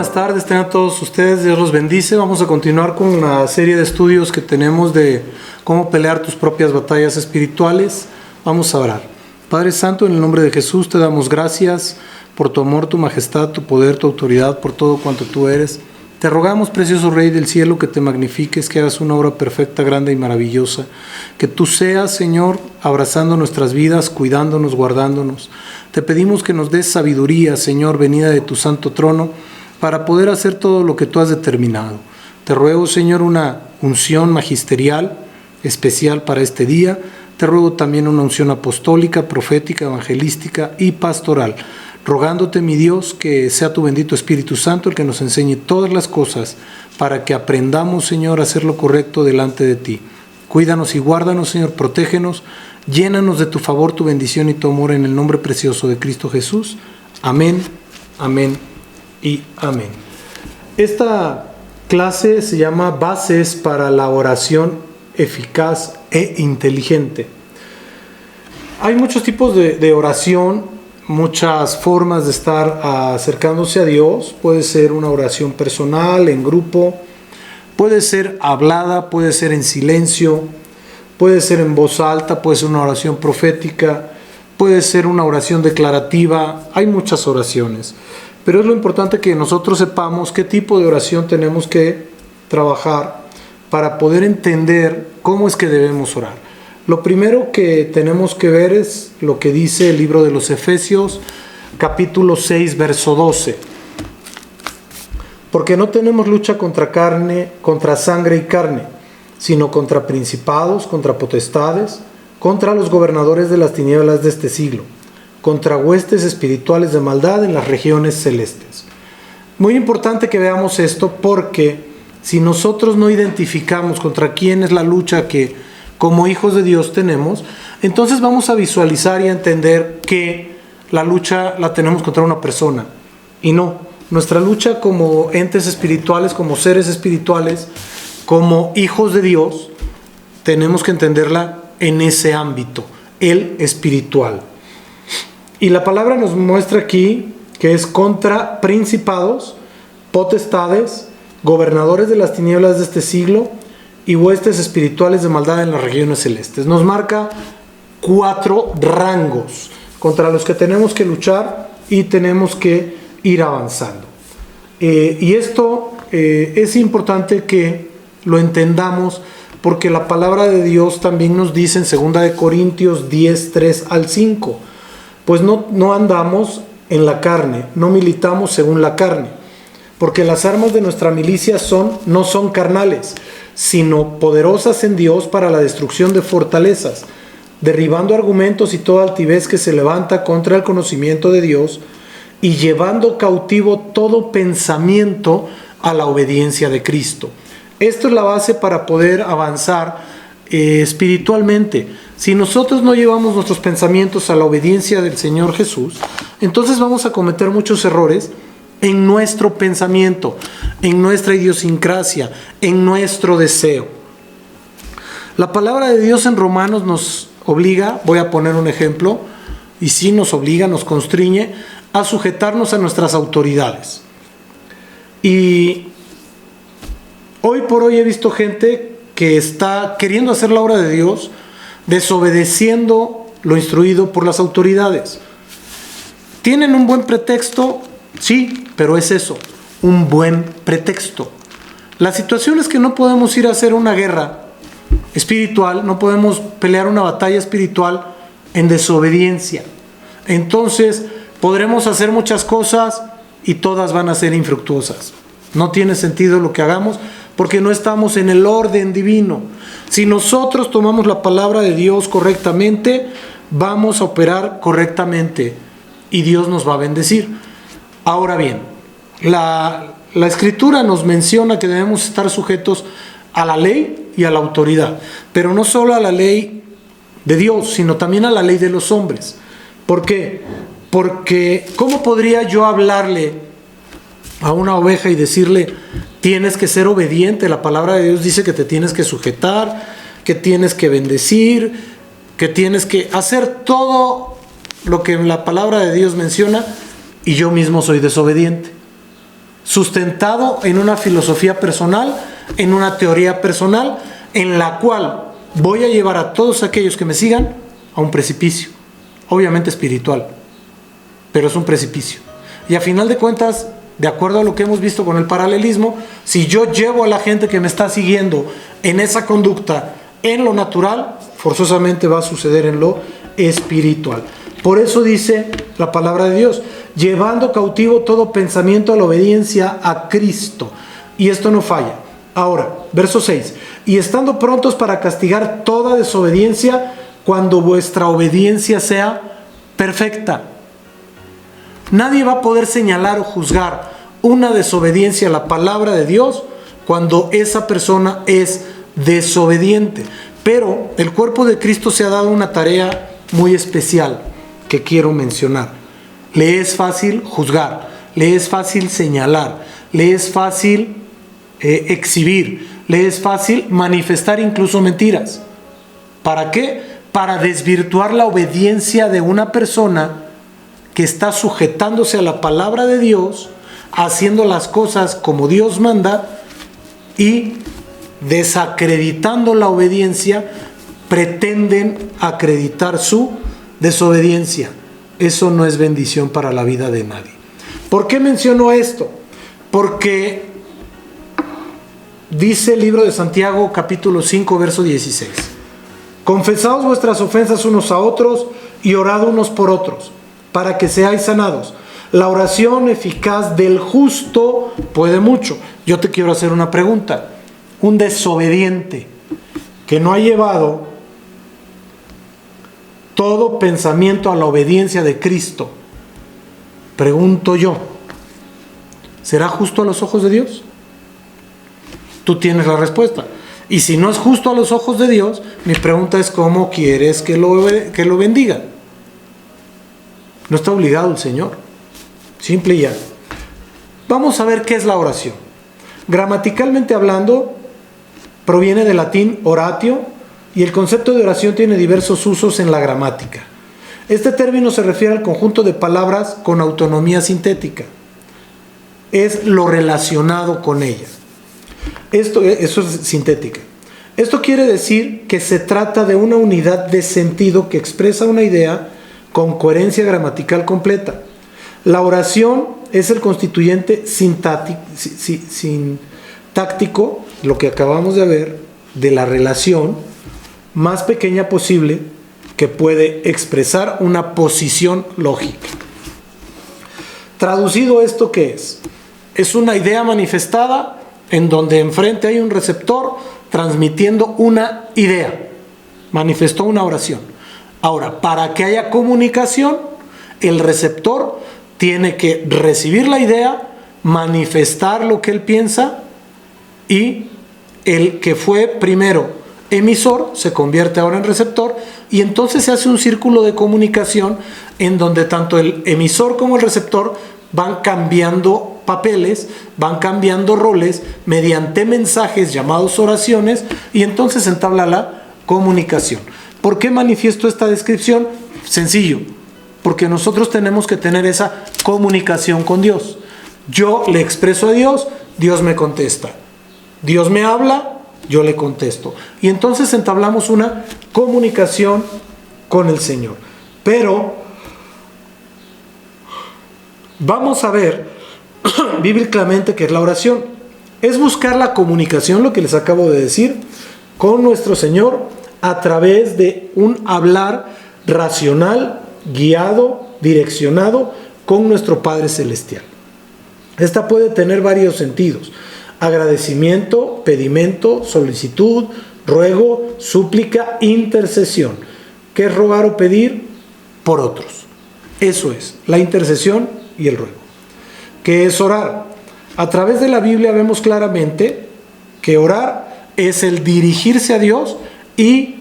buenas tardes, tengan todos ustedes, Dios los bendice. Vamos a continuar con una serie de estudios que tenemos de cómo pelear tus propias batallas espirituales. Vamos a orar. Padre Santo, en el nombre de Jesús te damos gracias por tu amor, tu majestad, tu poder, tu autoridad, por todo cuanto tú eres. Te rogamos, precioso Rey del cielo, que te magnifiques, que hagas una obra perfecta, grande y maravillosa. Que tú seas, Señor, abrazando nuestras vidas, cuidándonos, guardándonos. Te pedimos que nos des sabiduría, Señor, venida de tu santo trono, para poder hacer todo lo que tú has determinado. Te ruego, Señor, una unción magisterial especial para este día. Te ruego también una unción apostólica, profética, evangelística y pastoral. Rogándote, mi Dios, que sea tu bendito Espíritu Santo el que nos enseñe todas las cosas para que aprendamos, Señor, a hacer lo correcto delante de ti. Cuídanos y guárdanos, Señor, protégenos, llénanos de tu favor, tu bendición y tu amor en el nombre precioso de Cristo Jesús. Amén, amén y amén. Esta clase se llama Bases para la oración eficaz e inteligente. Hay muchos tipos de oración, muchas formas de estar acercándose a Dios. Puede ser una oración personal, en grupo, puede ser hablada, puede ser en silencio, puede ser en voz alta, puede ser una oración profética, puede ser una oración declarativa. Hay muchas oraciones, pero es lo importante que nosotros sepamos qué tipo de oración tenemos que trabajar para poder entender cómo es que debemos orar. Lo primero que tenemos que ver es lo que dice el libro de los Efesios, capítulo 6, verso 12. Porque no tenemos lucha contra sangre y carne, sino contra principados, contra potestades, contra los gobernadores de las tinieblas de este siglo, contra huestes espirituales de maldad en las regiones celestes. Muy importante que veamos esto, porque si nosotros no identificamos contra quién es la lucha que como hijos de Dios tenemos, entonces vamos a visualizar y a entender que la lucha la tenemos contra una persona. Y no, nuestra lucha como entes espirituales, como seres espirituales, como hijos de Dios, tenemos que entenderla en ese ámbito, el espiritual. Y la palabra nos muestra aquí que es contra principados, potestades, gobernadores de las tinieblas de este siglo, y huestes espirituales de maldad en las regiones celestes. Nos marca 4 rangos contra los que tenemos que luchar y tenemos que ir avanzando. Y esto es importante que lo entendamos, porque la palabra de Dios también nos dice en 2 Corintios 10, 3 al 5, pues no andamos en la carne, no militamos según la carne, porque las armas de nuestra milicia no son carnales, sino poderosas en Dios para la destrucción de fortalezas, derribando argumentos y toda altivez que se levanta contra el conocimiento de Dios y llevando cautivo todo pensamiento a la obediencia de Cristo. Esto es la base para poder avanzar espiritualmente. Si nosotros no llevamos nuestros pensamientos a la obediencia del Señor Jesús, entonces vamos a cometer muchos errores en nuestro pensamiento, en nuestra idiosincrasia, en nuestro deseo. La palabra de Dios en Romanos nos obliga, voy a poner un ejemplo, y sí nos obliga, nos constriñe a sujetarnos a nuestras autoridades. Y hoy por hoy he visto gente que está queriendo hacer la obra de Dios, desobedeciendo lo instruido por las autoridades. ¿Tienen un buen pretexto? Sí, pero es eso, un buen pretexto. La situación es que no podemos ir a hacer una guerra espiritual, no podemos pelear una batalla espiritual en desobediencia. Entonces, podremos hacer muchas cosas y todas van a ser infructuosas. No tiene sentido lo que hagamos porque no estamos en el orden divino. Si nosotros tomamos la palabra de Dios correctamente, vamos a operar correctamente y Dios nos va a bendecir. Ahora bien, la Escritura nos menciona que debemos estar sujetos a la ley y a la autoridad, pero no solo a la ley de Dios, sino también a la ley de los hombres. ¿Por qué? Porque ¿cómo podría yo hablarle a una oveja y decirle, tienes que ser obediente? La palabra de Dios dice que te tienes que sujetar, que tienes que bendecir, que tienes que hacer todo lo que la palabra de Dios menciona, y yo mismo soy desobediente. sustentado en una filosofía personal, en una teoría personal, en la cual voy a llevar a todos aquellos que me sigan a un precipicio, obviamente espiritual, pero es un precipicio. Y a final de cuentas, de acuerdo a lo que hemos visto con el paralelismo, si yo llevo a la gente que me está siguiendo en esa conducta, en lo natural, forzosamente va a suceder en lo espiritual. Por eso dice la palabra de Dios, llevando cautivo todo pensamiento a la obediencia a Cristo. Y esto no falla. Ahora, verso 6. Y estando prontos para castigar toda desobediencia cuando vuestra obediencia sea perfecta. Nadie va a poder señalar o juzgar una desobediencia a la palabra de Dios cuando esa persona es desobediente. Pero el cuerpo de Cristo se ha dado una tarea muy especial que quiero mencionar. Le es fácil juzgar, le es fácil señalar, le es fácil exhibir, le es fácil manifestar incluso mentiras. ¿Para qué? Para desvirtuar la obediencia de una persona que está sujetándose a la palabra de Dios, haciendo las cosas como Dios manda y desacreditando la obediencia, pretenden acreditar su desobediencia. Eso no es bendición para la vida de nadie. ¿Por qué menciono esto? Porque dice el libro de Santiago, capítulo 5, verso 16. Confesaos vuestras ofensas unos a otros y orad unos por otros, para que seáis sanados. La oración eficaz del justo puede mucho. Yo te quiero hacer una pregunta. Un desobediente que no ha llevado todo pensamiento a la obediencia de Cristo, pregunto yo, ¿será justo a los ojos de Dios? Tú tienes la respuesta. Y si no es justo a los ojos de Dios, mi pregunta es ¿cómo quieres que lo bendiga? No está obligado el Señor. Simple y ya. Vamos a ver qué es la oración. Gramaticalmente hablando, proviene del latín oratio, y el concepto de oración tiene diversos usos en la gramática. Este término se refiere al conjunto de palabras con autonomía sintética. Es lo relacionado con ella. Eso es sintética. Esto quiere decir que se trata de una unidad de sentido que expresa una idea con coherencia gramatical completa. La oración es el constituyente sintáctico, lo que acabamos de ver, de la relación más pequeña posible que puede expresar una posición lógica. Traducido, ¿esto qué es? Es una idea manifestada en donde enfrente hay un receptor transmitiendo una idea. Manifestó una oración. Ahora, para que haya comunicación, el receptor tiene que recibir la idea, manifestar lo que él piensa, y el que fue primero emisor se convierte ahora en receptor, y entonces se hace un círculo de comunicación en donde tanto el emisor como el receptor van cambiando papeles, van cambiando roles mediante mensajes llamados oraciones, y entonces se entabla la comunicación. ¿Por qué manifiesto esta descripción? Sencillo, porque nosotros tenemos que tener esa comunicación con Dios. Yo le expreso a Dios, Dios me contesta. Dios me habla, yo le contesto. Y entonces entablamos una comunicación con el Señor. Pero vamos a ver bíblicamente qué es la oración. Es buscar la comunicación, lo que les acabo de decir, con nuestro Señor a través de un hablar racional, guiado, direccionado con nuestro Padre Celestial. Esta puede tener varios sentidos: agradecimiento, pedimento, solicitud, ruego, súplica, intercesión. ¿Qué es rogar o pedir? Por otros. Eso es, la intercesión y el ruego. ¿Qué es orar? A través de la Biblia vemos claramente que orar es el dirigirse a Dios y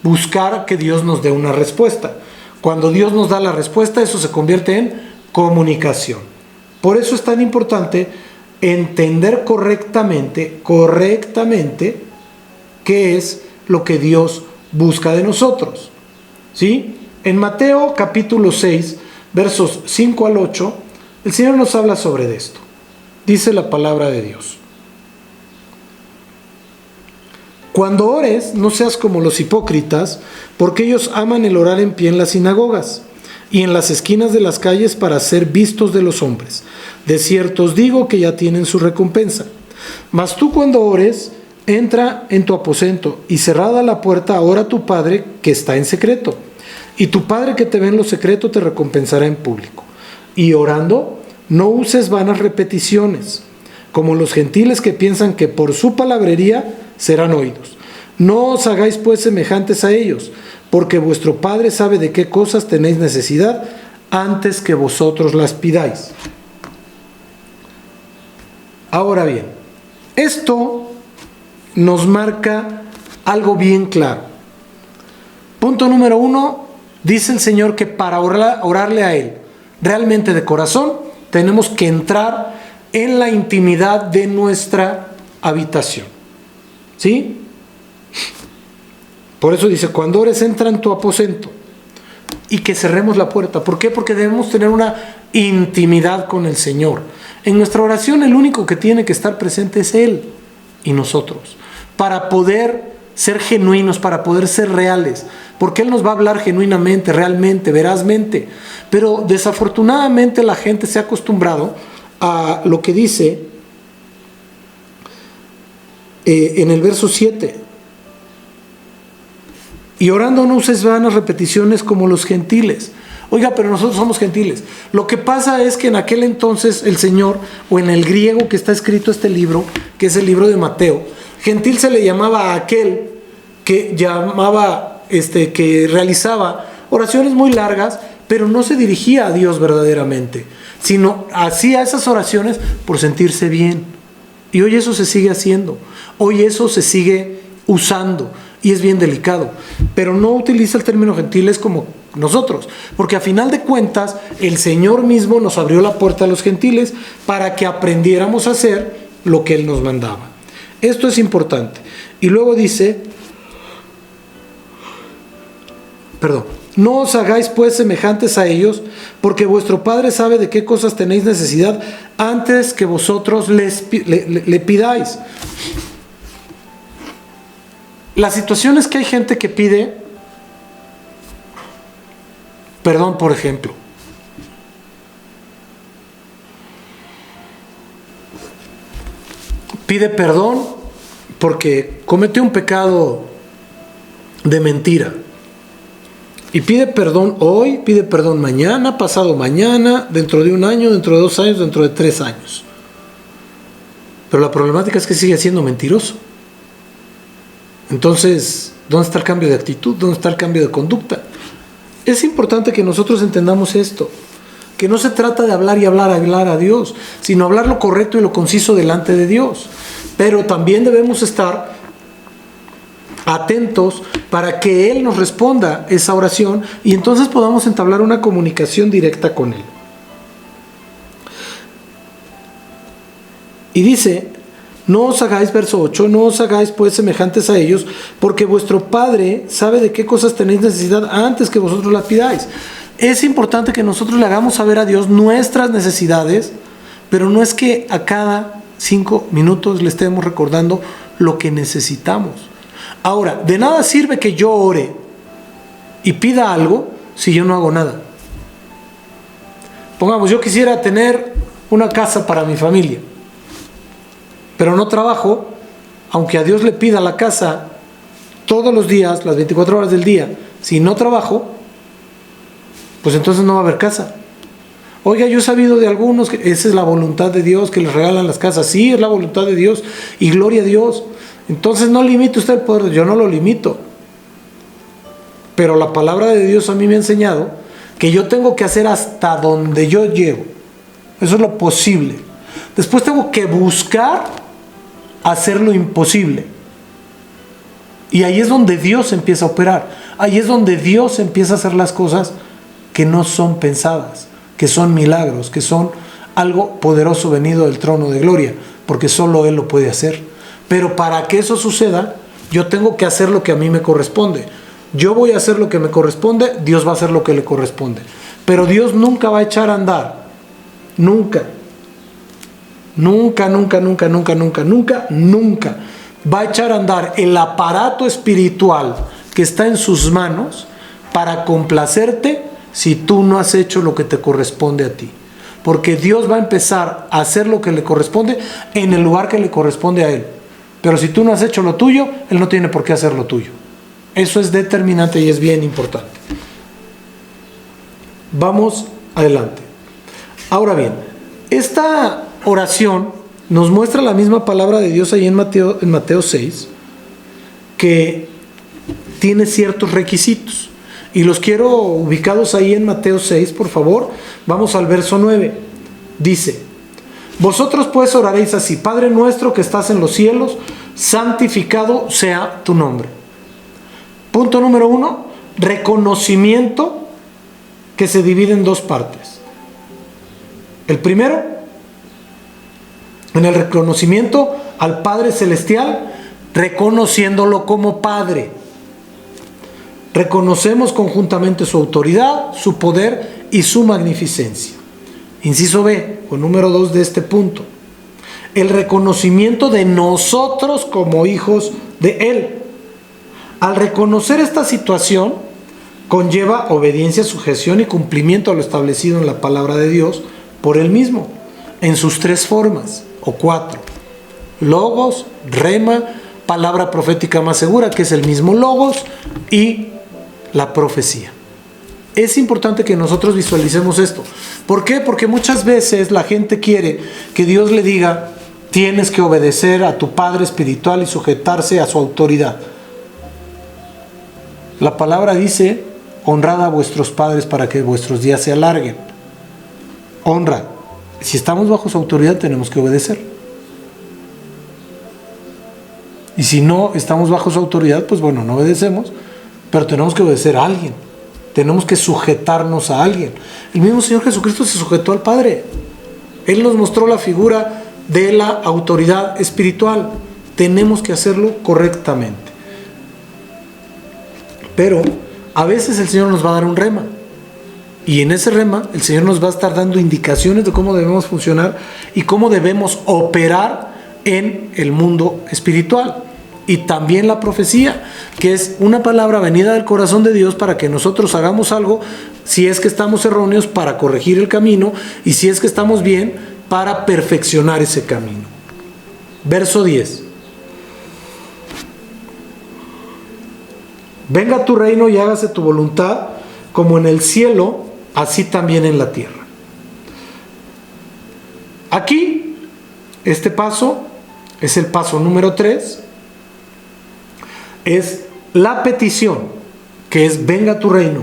buscar que Dios nos dé una respuesta. Cuando Dios nos da la respuesta, eso se convierte en comunicación. Por eso es tan importante entender correctamente qué es lo que Dios busca de nosotros. ¿Sí? En Mateo capítulo 6, versos 5 al 8, el Señor nos habla sobre esto. dice la palabra de Dios. Cuando ores, no seas como los hipócritas, porque ellos aman el orar en pie en las sinagogas y en las esquinas de las calles para ser vistos de los hombres. De cierto os digo que ya tienen su recompensa. Mas tú cuando ores, entra en tu aposento y cerrada la puerta, ora a tu Padre que está en secreto. Y tu Padre que te ve en lo secreto te recompensará en público. Y orando, no uses vanas repeticiones, como los gentiles que piensan que por su palabrería serán oídos. No os hagáis pues semejantes a ellos, porque vuestro Padre sabe de qué cosas tenéis necesidad antes que vosotros las pidáis. Ahora bien, esto nos marca algo bien claro. Punto número 1, dice el Señor que para orarle a Él realmente de corazón, tenemos que entrar en la intimidad de nuestra habitación. ¿Sí? Por eso dice, cuando ores, entra en tu aposento y que cerremos la puerta. ¿Por qué? Porque debemos tener una intimidad con el Señor. En nuestra oración el único que tiene que estar presente es Él y nosotros, para poder ser genuinos, para poder ser reales, porque Él nos va a hablar genuinamente, realmente, verazmente. Pero desafortunadamente la gente se ha acostumbrado a lo que dice en el verso 7. Y orando no uses vanas repeticiones como los gentiles. Oiga, pero nosotros somos gentiles. Lo que pasa es que en aquel entonces el Señor, o en el griego que está escrito este libro, que es el libro de Mateo, gentil se le llamaba a aquel que que realizaba oraciones muy largas, pero no se dirigía a Dios verdaderamente, sino hacía esas oraciones por sentirse bien. Y hoy eso se sigue haciendo, hoy eso se sigue usando, y es bien delicado. Pero no utiliza el término gentiles como nosotros, porque a final de cuentas el Señor mismo nos abrió la puerta a los gentiles para que aprendiéramos a hacer lo que Él nos mandaba. Esto es importante. Y luego dice, no os hagáis pues semejantes a ellos, porque vuestro Padre sabe de qué cosas tenéis necesidad antes que vosotros le pidáis. La situación es que hay gente que pide perdón, por ejemplo. Pide perdón porque cometió un pecado de mentira. Y pide perdón hoy, pide perdón mañana, pasado mañana, dentro de 1 año, dentro de 2 años, dentro de 3 años. Pero la problemática es que sigue siendo mentiroso. Entonces, ¿dónde está el cambio de actitud? ¿Dónde está el cambio de conducta? Es importante que nosotros entendamos esto, que no se trata de hablar y hablar a Dios, sino hablar lo correcto y lo conciso delante de Dios. Pero también debemos estar atentos para que Él nos responda esa oración y entonces podamos entablar una comunicación directa con Él. Y dice, no os hagáis, verso 8, no os hagáis pues semejantes a ellos, porque vuestro Padre sabe de qué cosas tenéis necesidad antes que vosotros las pidáis. Es importante que nosotros le hagamos saber a Dios nuestras necesidades, pero no es que a cada 5 minutos le estemos recordando lo que necesitamos. Ahora, de nada sirve que yo ore y pida algo si yo no hago nada. Pongamos, yo quisiera tener una casa para mi familia, pero no trabajo, aunque a Dios le pida la casa todos los días, las 24 horas del día. Si no trabajo, pues entonces no va a haber casa. Oiga, yo he sabido de algunos que esa es la voluntad de Dios, que les regalan las casas. Sí, es la voluntad de Dios y gloria a Dios. Entonces no limite usted el poder, yo no lo limito. Pero la palabra de Dios a mí me ha enseñado que yo tengo que hacer hasta donde yo llego. Eso es lo posible. Después tengo que buscar hacer lo imposible. Y ahí es donde Dios empieza a operar. Ahí es donde Dios empieza a hacer las cosas que no son pensadas, que son milagros, que son algo poderoso venido del trono de gloria, porque solo Él lo puede hacer. Pero para que eso suceda, yo tengo que hacer lo que a mí me corresponde. Yo voy a hacer lo que me corresponde, Dios va a hacer lo que le corresponde. Pero Dios nunca va a echar a andar, nunca nunca va a echar a andar el aparato espiritual que está en sus manos para complacerte si tú no has hecho lo que te corresponde a ti. Porque Dios va a empezar a hacer lo que le corresponde en el lugar que le corresponde a Él. Pero si tú no has hecho lo tuyo, Él no tiene por qué hacer lo tuyo. Eso es determinante y es bien importante. Vamos adelante. Ahora bien, esta oración nos muestra la misma palabra de Dios ahí en Mateo 6, que tiene ciertos requisitos. Y los quiero ubicados ahí en Mateo 6, por favor. Vamos al verso 9. Dice: vosotros pues oraréis así: Padre nuestro que estás en los cielos, santificado sea tu nombre. Punto número 1, reconocimiento, que se divide en dos partes. El primero, en el reconocimiento al Padre Celestial, reconociéndolo como Padre. Reconocemos conjuntamente su autoridad, su poder y su magnificencia. Inciso B, o número 2 de este punto: el reconocimiento de nosotros como hijos de Él. Al reconocer esta situación, conlleva obediencia, sujeción y cumplimiento a lo establecido en la palabra de Dios por Él mismo, en sus tres formas, o cuatro: logos, rema, palabra profética más segura, que es el mismo logos, y la profecía. Es importante que nosotros visualicemos esto. ¿Por qué? Porque muchas veces la gente quiere que Dios le diga: tienes que obedecer a tu Padre espiritual y sujetarse a su autoridad. La palabra dice: honrad a vuestros padres para que vuestros días se alarguen. Honra. Si estamos bajo su autoridad, tenemos que obedecer. Y si no estamos bajo su autoridad, pues bueno, no obedecemos, pero tenemos que obedecer a alguien. Tenemos que sujetarnos a alguien. El mismo Señor Jesucristo se sujetó al Padre. Él nos mostró la figura de la autoridad espiritual. Tenemos que hacerlo correctamente. Pero a veces el Señor nos va a dar un rema. Y en ese rema el Señor nos va a estar dando indicaciones de cómo debemos funcionar y cómo debemos operar en el mundo espiritual. Y también la profecía, que es una palabra venida del corazón de Dios para que nosotros hagamos algo, si es que estamos erróneos, para corregir el camino, y si es que estamos bien, para perfeccionar ese camino. Verso 10. Venga tu reino y hágase tu voluntad, como en el cielo, así también en la tierra. Aquí, este paso es el paso número 3. Es la petición, que es: venga tu reino.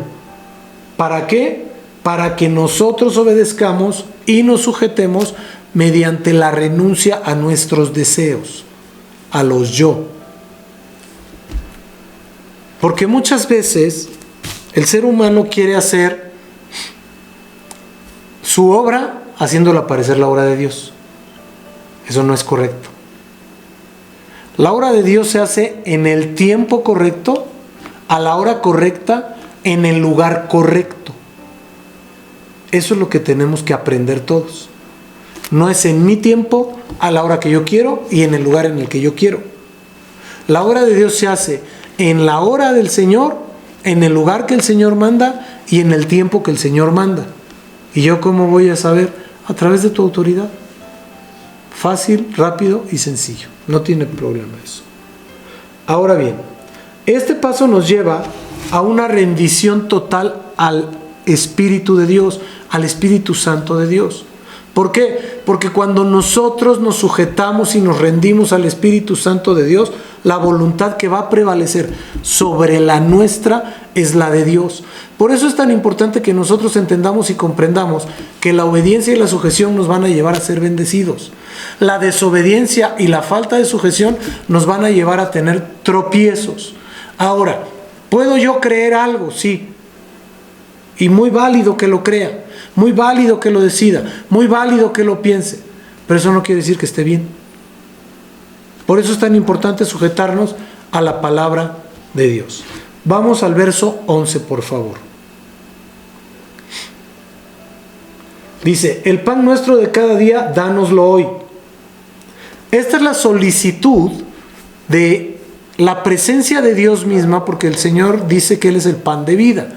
¿Para qué? Para que nosotros obedezcamos y nos sujetemos mediante la renuncia a nuestros deseos, a los yo. Porque muchas veces el ser humano quiere hacer su obra haciéndola parecer la obra de Dios. Eso no es correcto. La obra de Dios se hace en el tiempo correcto, a la hora correcta, en el lugar correcto. Eso es lo que tenemos que aprender todos. No es en mi tiempo, a la hora que yo quiero y en el lugar en el que yo quiero. La obra de Dios se hace en la hora del Señor, en el lugar que el Señor manda y en el tiempo que el Señor manda. ¿Y yo cómo voy a saber? A través de tu autoridad. Fácil, rápido y sencillo. No tiene problema eso. Ahora bien, este paso nos lleva a una rendición total al Espíritu de Dios, al Espíritu Santo de Dios. ¿Por qué? Porque cuando nosotros nos sujetamos y nos rendimos al Espíritu Santo de Dios, la voluntad que va a prevalecer sobre la nuestra es la de Dios. Por eso es tan importante que nosotros entendamos y comprendamos que la obediencia y la sujeción nos van a llevar a ser bendecidos. La desobediencia y la falta de sujeción nos van a llevar a tener tropiezos. Ahora, ¿puedo yo creer algo? Sí. Y muy válido que lo crea, muy válido que lo decida, muy válido que lo piense. Pero eso no quiere decir que esté bien. Por eso es tan importante sujetarnos a la palabra de Dios. Vamos al verso 11, por favor. Dice: el pan nuestro de cada día, dánoslo hoy. Esta es la solicitud de la presencia de Dios misma, porque el Señor dice que Él es el pan de vida,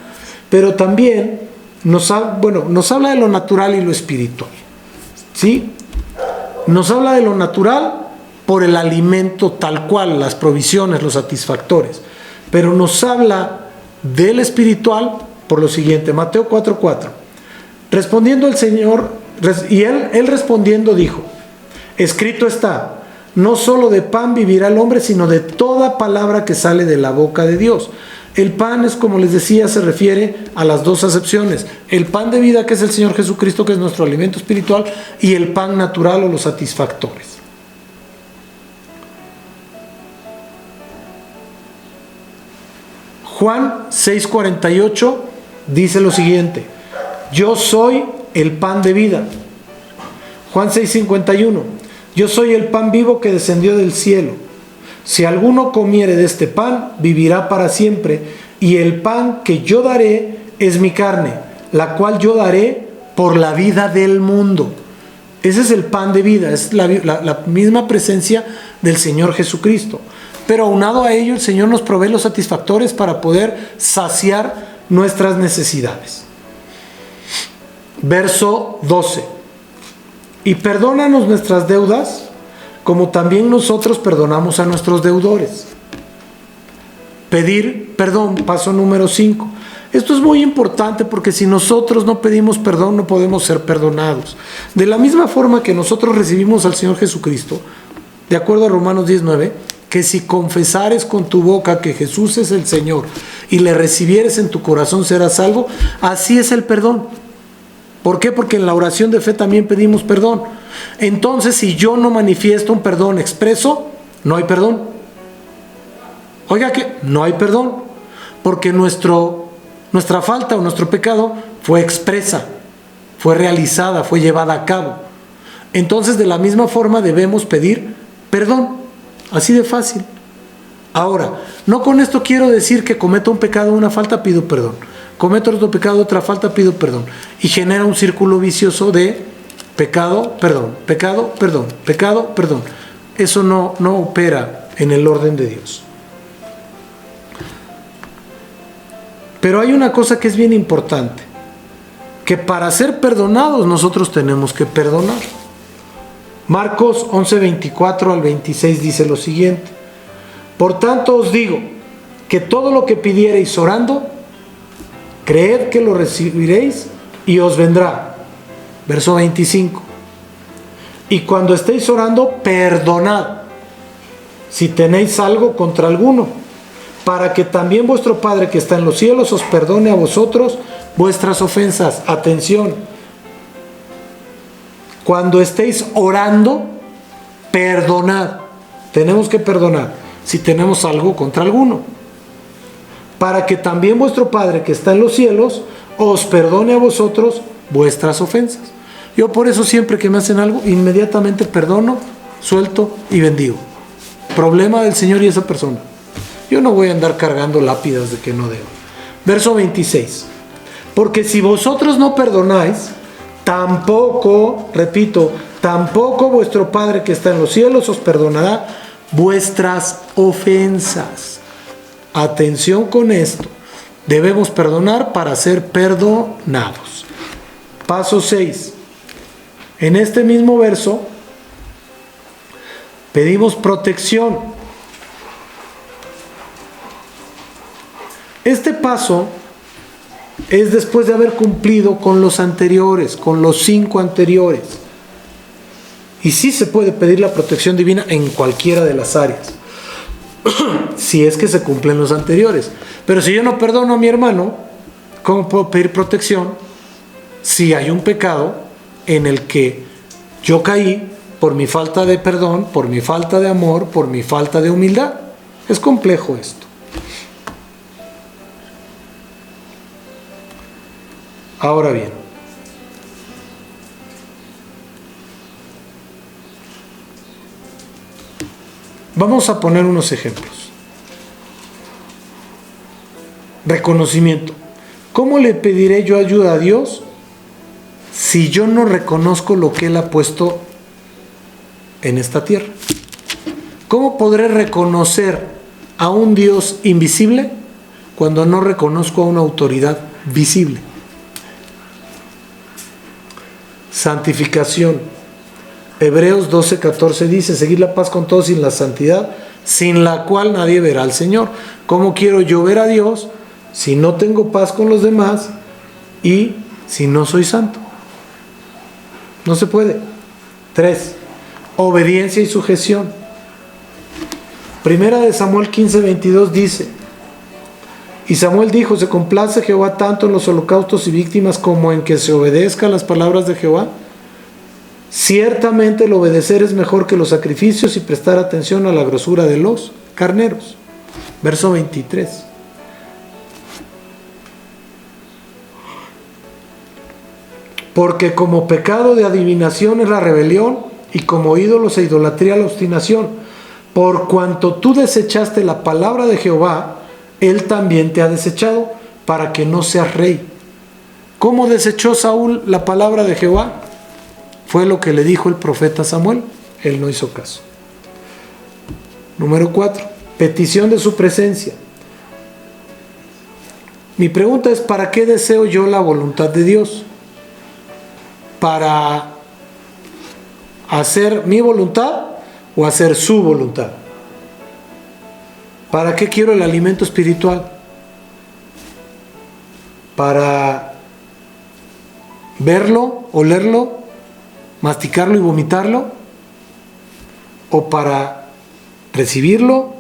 pero también nos habla de lo natural y lo espiritual, ¿sí? Nos habla de lo natural por el alimento tal cual, las provisiones, los satisfactores, pero nos habla del espiritual por lo siguiente. Mateo 4:4. Respondiendo el Señor, y él respondiendo dijo: escrito está, no solo de pan vivirá el hombre, sino de toda palabra que sale de la boca de Dios. El pan es, como les decía, se refiere a las dos acepciones: el pan de vida, que es el Señor Jesucristo, que es nuestro alimento espiritual, y el pan natural o los satisfactores. Juan 6:48 dice lo siguiente: yo soy el pan de vida. Juan 6:51: yo soy el pan vivo que descendió del cielo. Si alguno comiere de este pan, vivirá para siempre, y el pan que yo daré es mi carne, la cual yo daré por la vida del mundo. Ese es el pan de vida, es la misma presencia del Señor Jesucristo. Pero aunado a ello, el Señor nos provee los satisfactores para poder saciar nuestras necesidades. Verso 12: y perdónanos nuestras deudas, como también nosotros perdonamos a nuestros deudores. Pedir perdón, paso número 5. Esto es muy importante, porque si nosotros no pedimos perdón, no podemos ser perdonados. De la misma forma que nosotros recibimos al Señor Jesucristo, de acuerdo a Romanos 19, que si confesares con tu boca que Jesús es el Señor y le recibieres en tu corazón, serás salvo. Así es el perdón. ¿Por qué? Porque en la oración de fe también pedimos perdón. Entonces, si yo no manifiesto un perdón expreso, no hay perdón. Oiga, que no hay perdón, porque nuestra falta o nuestro pecado fue expresa, fue realizada, fue llevada a cabo. Entonces, de la misma forma debemos pedir perdón, así de fácil. Ahora, no con esto quiero decir que cometo un pecado, una falta, pido perdón. Cometo otro pecado, otra falta, pido perdón. Y genera un círculo vicioso de pecado, perdón, pecado, perdón, pecado, perdón. Eso no opera en el orden de Dios. Pero hay una cosa que es bien importante, que para ser perdonados nosotros tenemos que perdonar. Marcos 11:24 al 26 dice lo siguiente: por tanto os digo, que todo lo que pidiereis orando, creed que lo recibiréis y os vendrá. Verso 25: y cuando estéis orando, perdonad si tenéis algo contra alguno, para que también vuestro Padre que está en los cielos os perdone a vosotros vuestras ofensas. Atención, cuando estéis orando, perdonad. Tenemos que perdonar si tenemos algo contra alguno, para que también vuestro Padre que está en los cielos os perdone a vosotros vuestras ofensas. Yo por eso siempre que me hacen algo, inmediatamente perdono, suelto y bendigo. Problema del Señor y esa persona. Yo no voy a andar cargando lápidas de que no debo. Verso 26: porque si vosotros no perdonáis, tampoco, repito, tampoco vuestro Padre que está en los cielos os perdonará vuestras ofensas. Atención con esto. Debemos perdonar para ser perdonados. Paso 6. En este mismo verso pedimos protección. Este paso es después de haber cumplido con los anteriores, con los 5 anteriores. Y sí se puede pedir la protección divina en cualquiera de las áreas, si es que se cumplen los anteriores. Pero si yo no perdono a mi hermano, ¿cómo puedo pedir protección si hay un pecado en el que yo caí por mi falta de perdón, por mi falta de amor, por mi falta de humildad? Es complejo esto. Ahora bien, vamos a poner unos ejemplos. Reconocimiento. ¿Cómo le pediré yo ayuda a Dios si yo no reconozco lo que Él ha puesto en esta tierra? ¿Cómo podré reconocer a un Dios invisible cuando no reconozco a una autoridad visible? Santificación. Hebreos 12:14 dice: seguid la paz con todos y la santidad, sin la cual nadie verá al Señor. ¿Cómo quiero yo ver a Dios si no tengo paz con los demás y si no soy santo? No se puede. 3. Obediencia y sujeción. Primera de Samuel 15:22 dice: y Samuel dijo: ¿se complace Jehová tanto en los holocaustos y víctimas como en que se obedezca a las palabras de Jehová? Ciertamente el obedecer es mejor que los sacrificios y prestar atención a la grosura de los carneros. Verso 23. Porque como pecado de adivinación es la rebelión, y como ídolos e idolatría la obstinación. Por cuanto tú desechaste la palabra de Jehová, Él también te ha desechado, para que no seas rey. ¿Cómo desechó Saúl la palabra de Jehová? Fue lo que le dijo el profeta Samuel. Él no hizo caso. Número 4. Petición de su presencia. Mi pregunta es: ¿para qué deseo yo la voluntad de Dios? ¿Para hacer mi voluntad o hacer su voluntad? ¿Para qué quiero el alimento espiritual? ¿Para verlo, olerlo, masticarlo y vomitarlo? ¿O para recibirlo,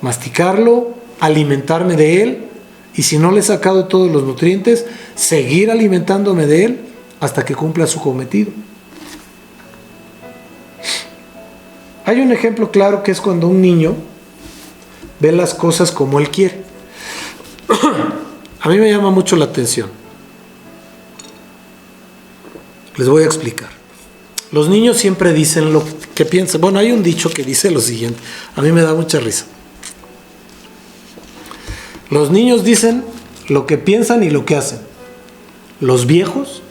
masticarlo, alimentarme de él, y si no le he sacado todos los nutrientes, seguir alimentándome de él hasta que cumpla su cometido? Hay un ejemplo claro, que es cuando un niño ve las cosas como él quiere. A mí me llama mucho la atención. Les voy a explicar. Los niños siempre dicen lo que piensan. Bueno, hay un dicho que dice lo siguiente. A mí me da mucha risa. Los niños dicen lo que piensan y lo que hacen. Los viejos,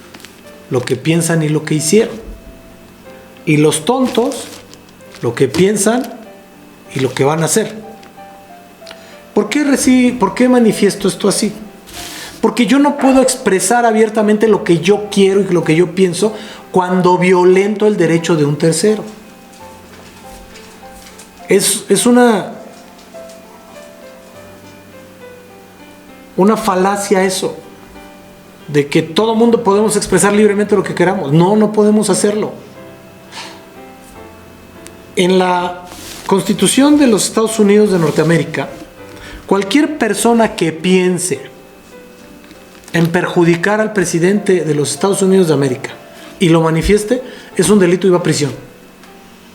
lo que piensan y lo que hicieron. Y los tontos, lo que piensan y lo que van a hacer. ¿Por qué manifiesto esto así? Porque yo no puedo expresar abiertamente lo que yo quiero y lo que yo pienso cuando violento el derecho de un tercero. Es una falacia eso, de que todo mundo podemos expresar libremente lo que queramos. No, no podemos hacerlo. En la Constitución de los Estados Unidos de Norteamérica, cualquier persona que piense en perjudicar al presidente de los Estados Unidos de América y lo manifieste, es un delito y va a prisión.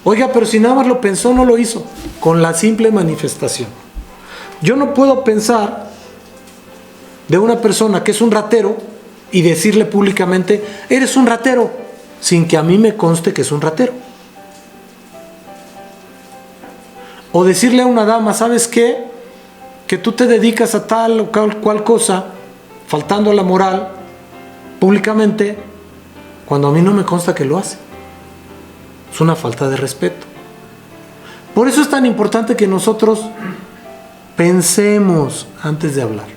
Oiga, pero si nada más lo pensó, no lo hizo, con la simple manifestación. Yo no puedo pensar de una persona que es un ratero y decirle públicamente: eres un ratero, sin que a mí me conste que es un ratero. O decirle a una dama: ¿sabes qué? Que tú te dedicas a tal o cual cosa, faltando a la moral públicamente, cuando a mí no me consta que lo hace. Es una falta de respeto. Por eso es tan importante que nosotros pensemos antes de hablar.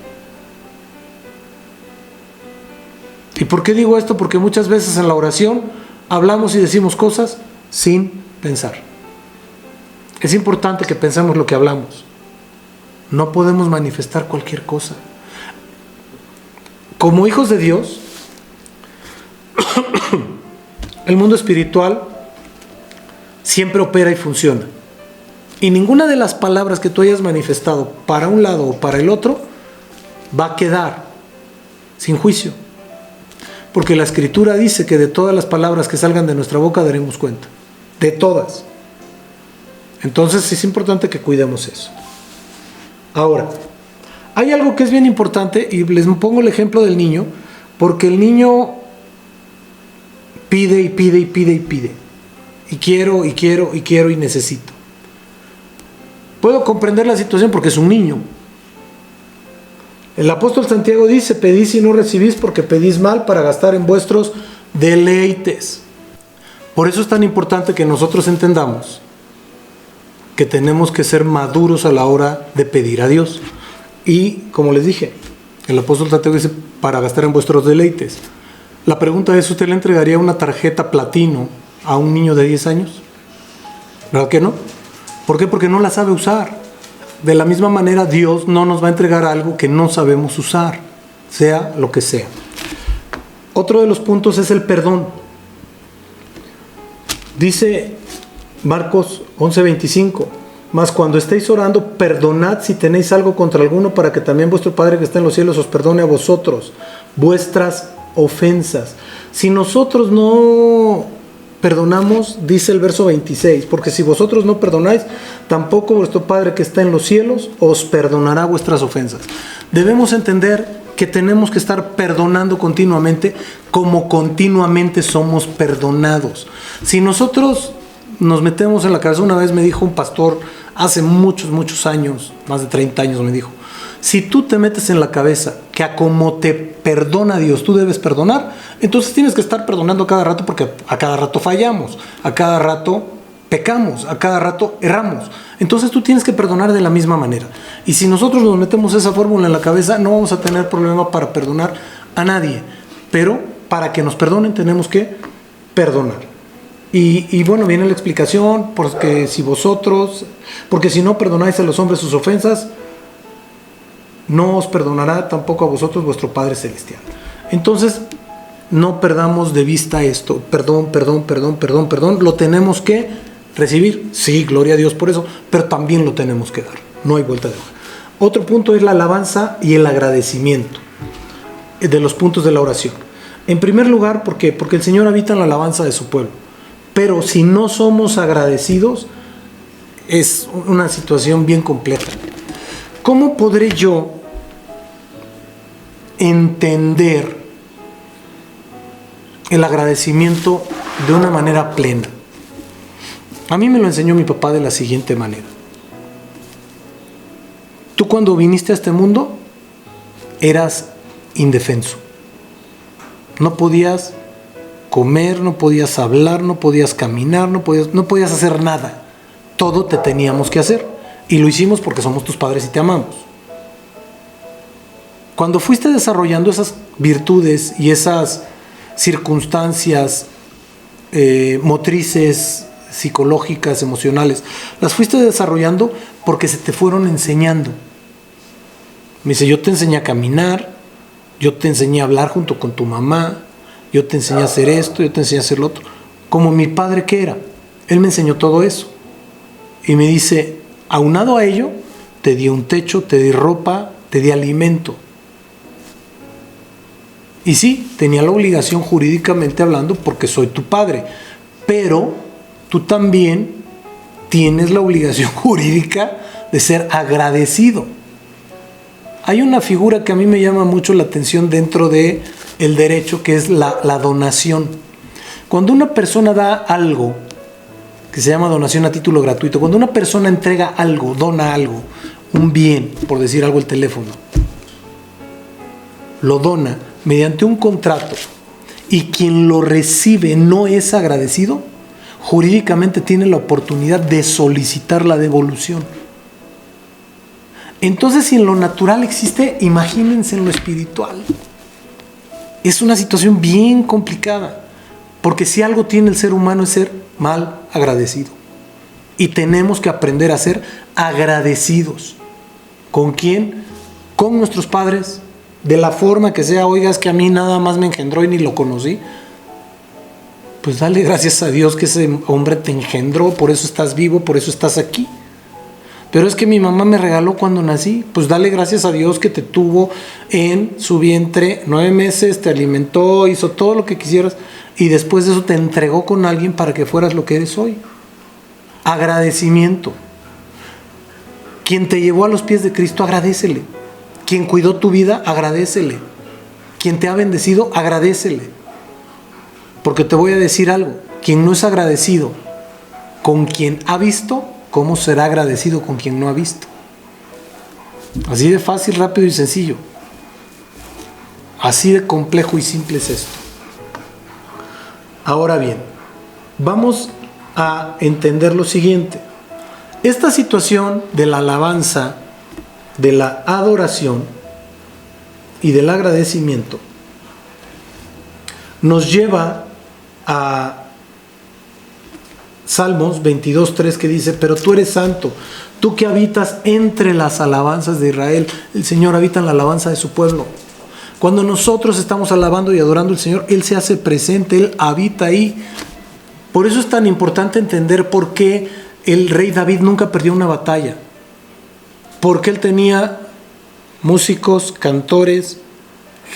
¿Y por qué digo esto? Porque muchas veces en la oración hablamos y decimos cosas sin pensar. Es importante que pensemos lo que hablamos. No podemos manifestar cualquier cosa. Como hijos de Dios, el mundo espiritual siempre opera y funciona. Y ninguna de las palabras que tú hayas manifestado para un lado o para el otro va a quedar sin juicio. Porque la Escritura dice que de todas las palabras que salgan de nuestra boca daremos cuenta. De todas. Entonces es importante que cuidemos eso. Ahora, hay algo que es bien importante, y les pongo el ejemplo del niño, porque el niño pide y pide y pide y pide. Y quiero y quiero y quiero y necesito. Puedo comprender la situación porque es un niño. El apóstol Santiago dice: pedís y no recibís porque pedís mal para gastar en vuestros deleites. Por eso es tan importante que nosotros entendamos que tenemos que ser maduros a la hora de pedir a Dios. Y como les dije, el apóstol Santiago dice, para gastar en vuestros deleites. La pregunta es, ¿usted le entregaría una tarjeta platino a un niño de 10 años? ¿Verdad que no? ¿Por qué? Porque no la sabe usar. De la misma manera, Dios no nos va a entregar algo que no sabemos usar, sea lo que sea. Otro de los puntos es el perdón. Dice Marcos 11:25, mas cuando estéis orando, perdonad si tenéis algo contra alguno, para que también vuestro Padre que está en los cielos os perdone a vosotros vuestras ofensas. Si nosotros no perdonamos, dice el verso 26, porque si vosotros no perdonáis, tampoco vuestro Padre que está en los cielos os perdonará vuestras ofensas. Debemos entender que tenemos que estar perdonando continuamente, como continuamente somos perdonados. Si nosotros nos metemos en la cabeza, una vez me dijo un pastor, hace muchos años, más de 30 años me dijo, si tú te metes en la cabeza que a como te perdona Dios, tú debes perdonar, entonces tienes que estar perdonando a cada rato, porque a cada rato fallamos, a cada rato pecamos, a cada rato erramos. Entonces tú tienes que perdonar de la misma manera. Y si nosotros nos metemos esa fórmula en la cabeza, no vamos a tener problema para perdonar a nadie. Pero para que nos perdonen tenemos que perdonar. Y bueno, viene la explicación, porque si no perdonáis a los hombres sus ofensas, no os perdonará tampoco a vosotros vuestro Padre Celestial. Entonces, no perdamos de vista esto. Perdón, lo tenemos que recibir. Sí, gloria a Dios por eso, pero también lo tenemos que dar. No hay vuelta de hoja. Otro punto es la alabanza y el agradecimiento de los puntos de la oración. En primer lugar, ¿por qué? Porque el Señor habita en la alabanza de su pueblo. Pero si no somos agradecidos, es una situación bien compleja. ¿Cómo podré yo entender el agradecimiento de una manera plena? A mí me lo enseñó mi papá de la siguiente manera. Tú cuando viniste a este mundo eras indefenso. No podías comer, no podías hablar, no podías caminar, no podías hacer nada. Todo te teníamos que hacer. Y lo hicimos porque somos tus padres y te amamos. Cuando fuiste desarrollando esas virtudes y esas circunstancias motrices, psicológicas, emocionales, las fuiste desarrollando porque se te fueron enseñando. Me dice, yo te enseñé a caminar, yo te enseñé a hablar junto con tu mamá, yo te enseñé a hacer esto, yo te enseñé a hacer lo otro. Como mi padre que era, él me enseñó todo eso. Y me dice, aunado a ello, te di un techo, te di ropa, te di alimento. Y sí, tenía la obligación jurídicamente hablando porque soy tu padre, pero tú también tienes la obligación jurídica de ser agradecido. Hay una figura que a mí me llama mucho la atención dentro de el derecho, que es la donación. Cuando una persona da algo, que se llama donación a título gratuito, cuando una persona entrega algo, dona algo, un bien, por decir algo, el teléfono, lo dona mediante un contrato, y quien lo recibe no es agradecido, jurídicamente tiene la oportunidad de solicitar la devolución. Entonces, si en lo natural existe, imagínense en lo espiritual. Es una situación bien complicada, porque si algo tiene el ser humano es ser mal agradecido. Y tenemos que aprender a ser agradecidos. ¿Con quién? Con nuestros padres, de la forma que sea. Oiga, es que a mí nada más me engendró y ni lo conocí. Pues dale gracias a Dios que ese hombre te engendró, por eso estás vivo, por eso estás aquí. Pero es que mi mamá me regaló cuando nací. Pues dale gracias a Dios que te tuvo en su vientre 9 meses, te alimentó, hizo todo lo que quisieras, y después de eso te entregó con alguien para que fueras lo que eres hoy. Agradecimiento. Quien te llevó a los pies de Cristo, agradécele. Quien cuidó tu vida, agradécele. Quien te ha bendecido, agradécele. Porque te voy a decir algo, quien no es agradecido con quien ha visto, ¿cómo será agradecido con quien no ha visto? Así de fácil, rápido y sencillo. Así de complejo y simple es esto. Ahora bien, vamos a entender lo siguiente. Esta situación de la alabanza, de la adoración y del agradecimiento nos lleva a Salmos 22:3, que dice: pero tú eres santo, tú que habitas entre las alabanzas de Israel. El Señor habita en la alabanza de su pueblo. Cuando nosotros estamos alabando y adorando al Señor, Él se hace presente, Él habita ahí. Por eso es tan importante entender por qué el rey David nunca perdió una batalla. Porque él tenía músicos, cantores,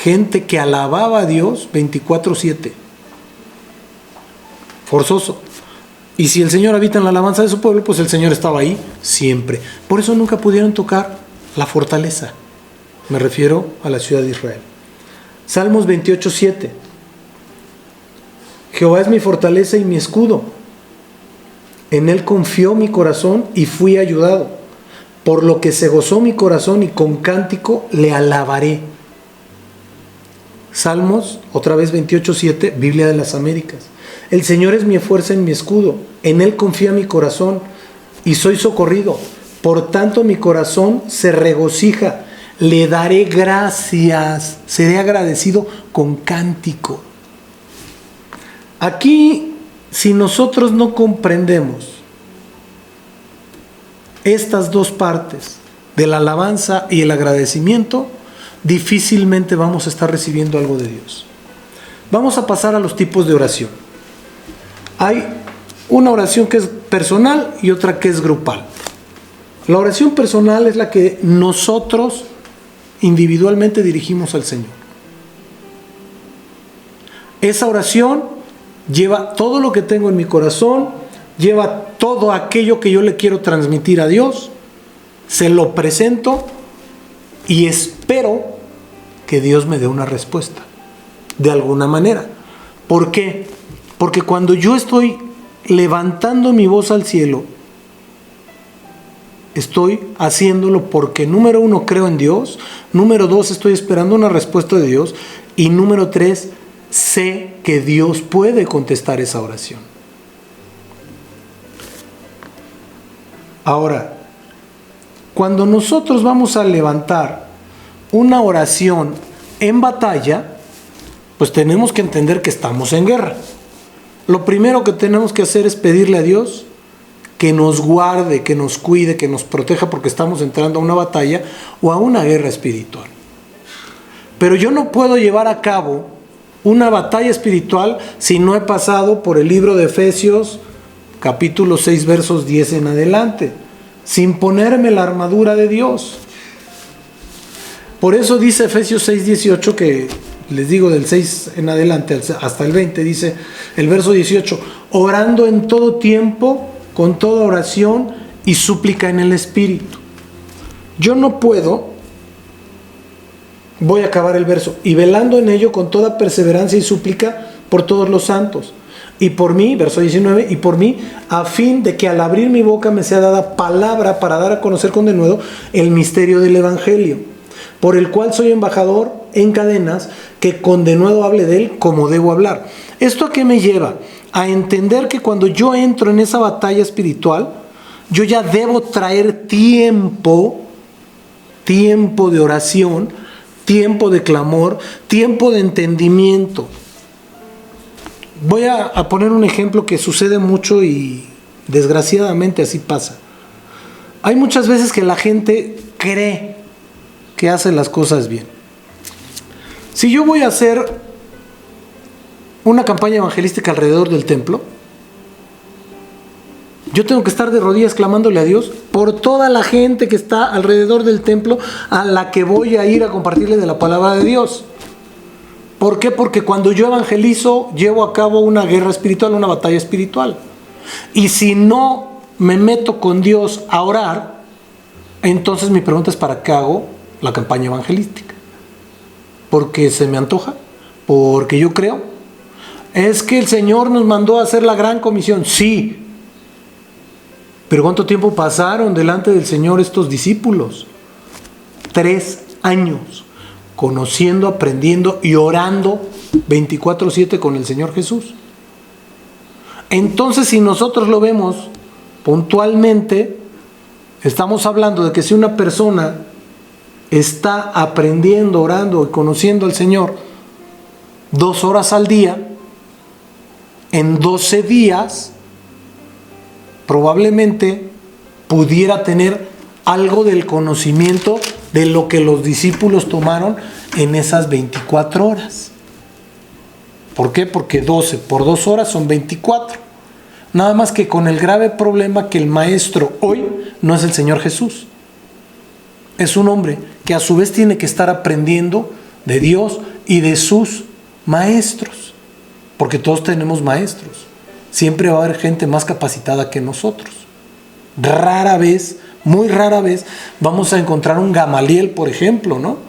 gente que alababa a Dios 24/7. Forzoso. Y si el Señor habita en la alabanza de su pueblo, pues el Señor estaba ahí siempre. Por eso nunca pudieron tocar la fortaleza. Me refiero a la ciudad de Israel. Salmos 28:7. Jehová es mi fortaleza y mi escudo. En él confió mi corazón y fui ayudado. Por lo que se gozó mi corazón y con cántico le alabaré. Salmos, otra vez 28:7, Biblia de las Américas. El Señor es mi fuerza y mi escudo. En él confía mi corazón y soy socorrido. Por tanto mi corazón se regocija. Le daré gracias. Seré agradecido con cántico. Aquí, si nosotros no comprendemos estas dos partes de la alabanza y el agradecimiento, difícilmente vamos a estar recibiendo algo de Dios. Vamos a pasar a los tipos de oración. Hay una oración que es personal y otra que es grupal. La oración personal es la que nosotros individualmente dirigimos al Señor. Esa oración lleva todo lo que tengo en mi corazón, lleva todo aquello que yo le quiero transmitir a Dios, se lo presento y espero que Dios me dé una respuesta, de alguna manera. ¿Por qué? Porque cuando yo estoy levantando mi voz al cielo, estoy haciéndolo porque, número 1, creo en Dios, número 2, estoy esperando una respuesta de Dios, y número 3, sé que Dios puede contestar esa oración. Ahora, cuando nosotros vamos a levantar una oración en batalla, pues tenemos que entender que estamos en guerra. Lo primero que tenemos que hacer es pedirle a Dios que nos guarde, que nos cuide, que nos proteja, porque estamos entrando a una batalla o a una guerra espiritual. Pero yo no puedo llevar a cabo una batalla espiritual si no he pasado por el libro de Efesios, capítulo 6, versos 10 en adelante, sin ponerme la armadura de Dios. Por eso dice Efesios 6:18, que les digo del 6 en adelante hasta el 20, dice el verso 18: orando en todo tiempo, con toda oración y súplica en el Espíritu. Yo no puedo, voy a acabar el verso, y velando en ello con toda perseverancia y súplica por todos los santos, y por mí, verso 19, y por mí, a fin de que al abrir mi boca me sea dada palabra para dar a conocer con denuedo el misterio del Evangelio, por el cual soy embajador en cadenas, que con denuedo hable de él como debo hablar. ¿Esto a qué me lleva? A entender que cuando yo entro en esa batalla espiritual, yo ya debo traer tiempo de oración, tiempo de clamor, tiempo de entendimiento. Voy a poner un ejemplo que sucede mucho y desgraciadamente así pasa. Hay muchas veces que la gente cree que hace las cosas bien. Si yo voy a hacer una campaña evangelística alrededor del templo, yo tengo que estar de rodillas clamándole a Dios por toda la gente que está alrededor del templo a la que voy a ir a compartirle de la palabra de Dios. ¿Por qué? Porque cuando yo evangelizo, llevo a cabo una guerra espiritual, una batalla espiritual. Y si no me meto con Dios a orar, entonces mi pregunta es: ¿para qué hago la campaña evangelística? ¿Porque se me antoja? ¿Porque yo creo? Es que el Señor nos mandó a hacer la gran comisión. Sí. Pero ¿cuánto tiempo pasaron delante del Señor estos discípulos? 3 años. Conociendo, aprendiendo y orando 24/7 con el Señor Jesús. Entonces, si nosotros lo vemos puntualmente, Estamos hablando de que si una persona está aprendiendo, orando y conociendo al Señor 2 horas al día, en 12 días, probablemente pudiera tener algo del conocimiento de lo que los discípulos tomaron en esas 24 horas. ¿Por qué? Porque 12 por 2 horas son 24. Nada más que con el grave problema que el maestro hoy no es el Señor Jesús. Es un hombre que a su vez tiene que estar aprendiendo de Dios y de sus maestros. Porque todos tenemos maestros. Siempre va a haber gente más capacitada que nosotros. Rara vez, muy rara vez, vamos a encontrar un Gamaliel, por ejemplo, ¿no?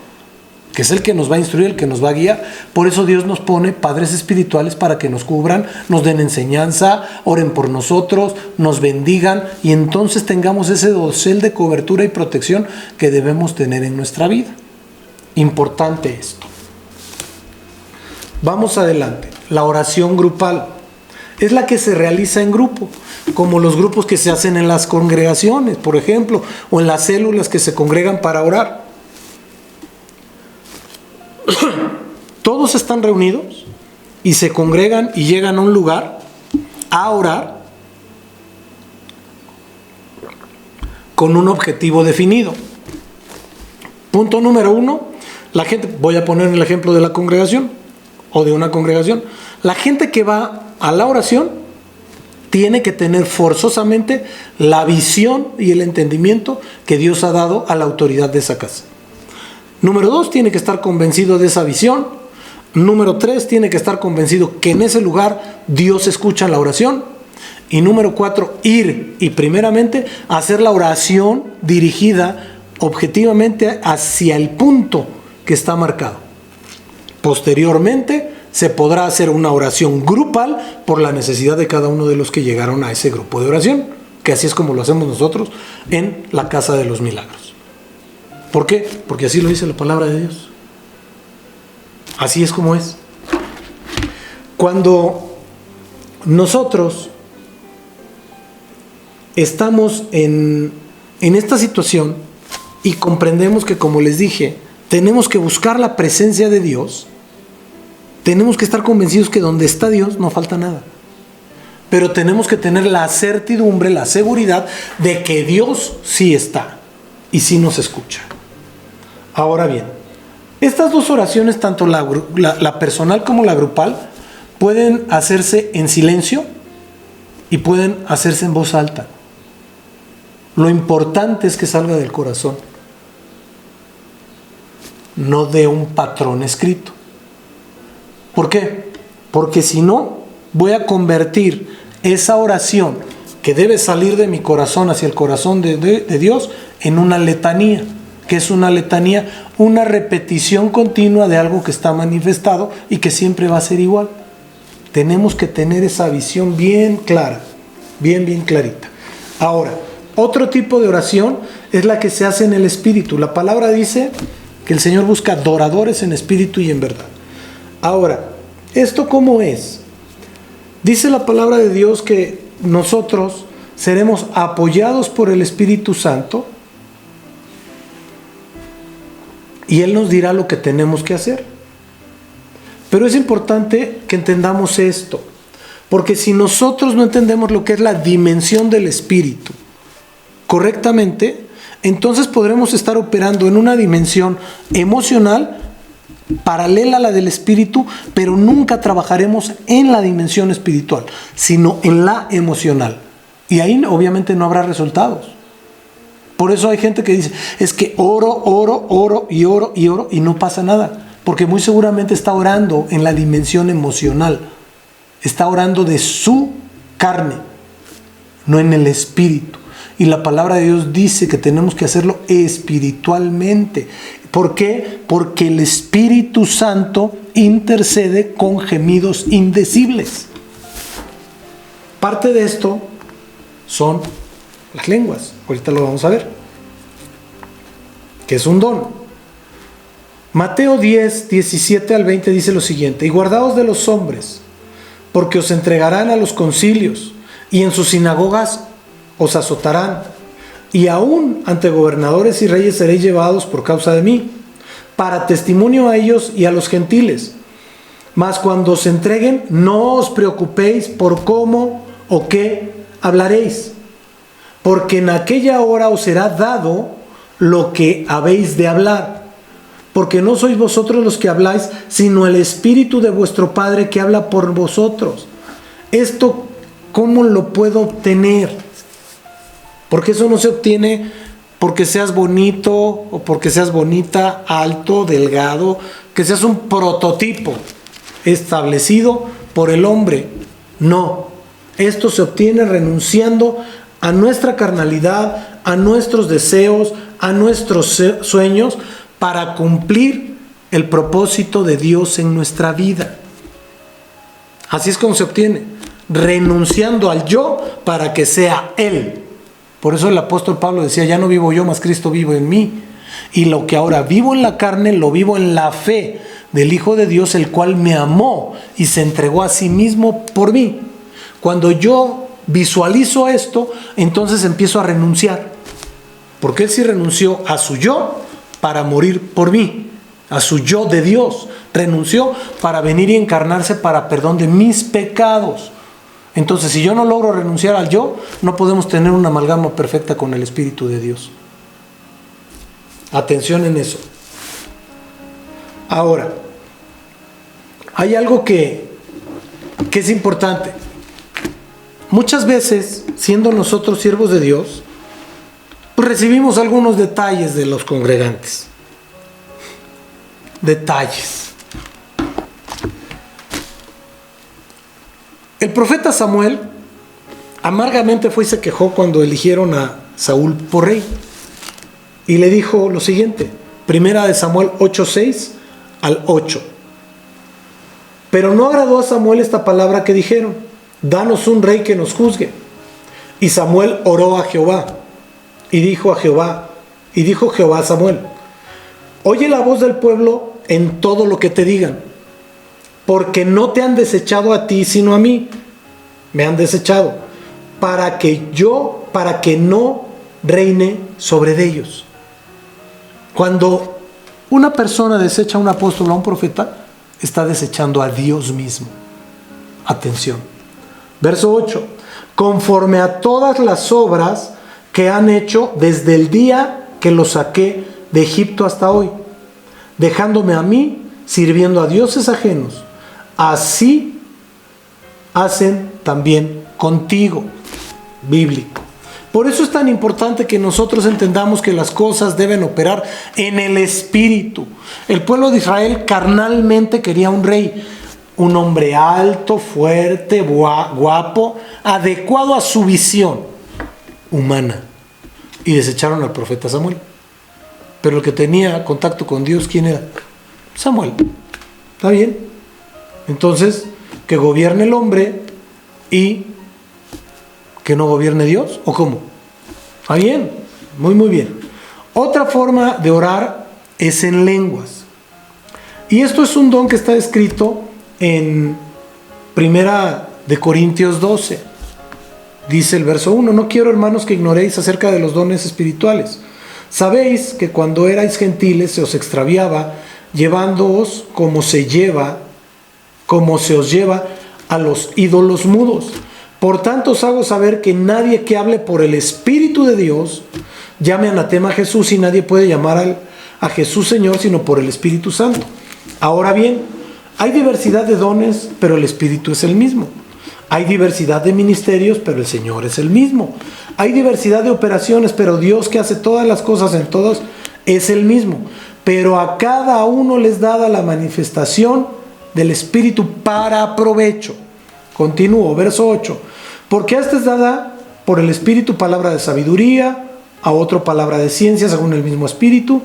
Que es el que nos va a instruir, el que nos va a guiar. Por eso Dios nos pone padres espirituales para que nos cubran, nos den enseñanza, oren por nosotros, nos bendigan y entonces tengamos ese dosel de cobertura y protección que debemos tener en nuestra vida. Importante esto. Vamos adelante. La oración grupal es la que se realiza en grupo, como los grupos que se hacen en las congregaciones, por ejemplo, o en las células que se congregan para orar. Todos están reunidos y se congregan y llegan a un lugar a orar con un objetivo definido. Punto número 1, la gente, voy a poner el ejemplo de la congregación o de una congregación. La gente que va a la oración tiene que tener forzosamente la visión y el entendimiento que Dios ha dado a la autoridad de esa casa. Número 2, tiene que estar convencido de esa visión. Número 3, tiene que estar convencido que en ese lugar Dios escucha la oración. Y número 4, ir y primeramente hacer la oración dirigida objetivamente hacia el punto que está marcado. Posteriormente se podrá hacer una oración grupal por la necesidad de cada uno de los que llegaron a ese grupo de oración, que así es como lo hacemos nosotros en la Casa de los Milagros. ¿Por qué? Porque así lo dice la palabra de Dios. Así es como es. Cuando nosotros estamos en esta situación y comprendemos que, como les dije, tenemos que buscar la presencia de Dios, tenemos que estar convencidos que donde está Dios no falta nada. Pero tenemos que tener la certidumbre, la seguridad de que Dios sí está y sí nos escucha. Ahora bien, estas dos oraciones, tanto la personal como la grupal, pueden hacerse en silencio y pueden hacerse en voz alta. Lo importante es que salga del corazón, no de un patrón escrito. ¿Por qué? Porque si no, voy a convertir esa oración que debe salir de mi corazón hacia el corazón de Dios en una letanía. ¿Qué es una letanía? Una repetición continua de algo que está manifestado y que siempre va a ser igual. Tenemos que tener esa visión bien clara, bien clarita. Ahora, otro tipo de oración es la que se hace en el espíritu. La palabra dice que el Señor busca adoradores en espíritu y en verdad. Ahora, ¿esto cómo es? Dice la palabra de Dios que nosotros seremos apoyados por el Espíritu Santo y Él nos dirá lo que tenemos que hacer. Pero es importante que entendamos esto, porque si nosotros no entendemos lo que es la dimensión del Espíritu correctamente, entonces podremos estar operando en una dimensión emocional paralela a la del Espíritu, pero nunca trabajaremos en la dimensión espiritual, sino en la emocional. Y ahí obviamente no habrá resultados. Por eso hay gente que dice, es que oro y no pasa nada. Porque muy seguramente está orando en la dimensión emocional. Está orando de su carne, no en el espíritu. Y la palabra de Dios dice que tenemos que hacerlo espiritualmente. ¿Por qué? Porque el Espíritu Santo intercede con gemidos indecibles. Parte de esto son las lenguas. Ahorita lo vamos a ver. Que es un don. Mateo 10, 17 al 20 dice lo siguiente: y guardaos de los hombres, porque os entregarán a los concilios, y en sus sinagogas os azotarán, y aún ante gobernadores y reyes seréis llevados por causa de mí, para testimonio a ellos y a los gentiles. Mas cuando os entreguen, no os preocupéis por cómo o qué hablaréis, porque en aquella hora os será dado lo que habéis de hablar, porque no sois vosotros los que habláis, sino el Espíritu de vuestro Padre que habla por vosotros. Esto, ¿cómo lo puedo obtener? Porque eso no se obtiene porque seas bonito o porque seas bonita, alto, delgado, que seas un prototipo establecido por el hombre. No, esto se obtiene renunciando a nuestra carnalidad, a nuestros deseos, a nuestros sueños, para cumplir el propósito de Dios en nuestra vida. Así es como se obtiene, renunciando al yo para que sea Él. Por eso el apóstol Pablo decía, ya no vivo yo, mas Cristo vive en mí. Y lo que ahora vivo en la carne, lo vivo en la fe del Hijo de Dios, el cual me amó y se entregó a sí mismo por mí. Cuando yo visualizo esto, entonces empiezo a renunciar. Porque Él sí renunció a su yo para morir por mí, a su yo de Dios. Renunció para venir y encarnarse para perdón de mis pecados. Entonces, si yo no logro renunciar al yo, no podemos tener una amalgama perfecta con el Espíritu de Dios. Atención en eso. Ahora, hay algo que es importante. Muchas veces, siendo nosotros siervos de Dios, pues recibimos algunos detalles de los congregantes. Detalles. El profeta Samuel amargamente fue y se quejó cuando eligieron a Saúl por rey. Y le dijo lo siguiente, primera de Samuel 8:6 al 8. Pero no agradó a Samuel esta palabra que dijeron, danos un rey que nos juzgue. Y Samuel oró a Jehová, y dijo Jehová a Samuel, oye la voz del pueblo en todo lo que te digan, porque no te han desechado a ti, sino a mí. Me han desechado, para que no reine sobre ellos. Cuando una persona desecha a un apóstol o a un profeta, está desechando a Dios mismo. Atención. Verso 8. Conforme a todas las obras que han hecho desde el día que los saqué de Egipto hasta hoy, dejándome a mí sirviendo a dioses ajenos, así hacen también contigo. Bíblico. Por eso es tan importante que nosotros entendamos que las cosas deben operar en el Espíritu. El pueblo de Israel carnalmente quería un rey, un hombre alto, fuerte, guapo, adecuado a su visión humana. Y desecharon al profeta Samuel. Pero el que tenía contacto con Dios, ¿quién era? Samuel. ¿Está bien? Entonces, que gobierne el hombre y que no gobierne Dios, ¿o cómo? ¿Está bien? Muy, muy bien. Otra forma de orar es en lenguas. Y esto es un don que está escrito en Primera de Corintios 12. Dice el verso 1, no quiero, hermanos, que ignoréis acerca de los dones espirituales. Sabéis que cuando erais gentiles se os extraviaba, llevándoos como se os lleva a los ídolos mudos. Por tanto os hago saber que nadie que hable por el Espíritu de Dios llame anatema a Jesús, y nadie puede llamar a Jesús Señor sino por el Espíritu Santo. Ahora bien, hay diversidad de dones, pero el Espíritu es el mismo. Hay diversidad de ministerios, pero el Señor es el mismo. Hay diversidad de operaciones, pero Dios, que hace todas las cosas en todos, es el mismo. Pero a cada uno les dada la manifestación del Espíritu para provecho. Continúo, verso 8. Porque a este es dada por el Espíritu palabra de sabiduría, a otro palabra de ciencia según el mismo Espíritu,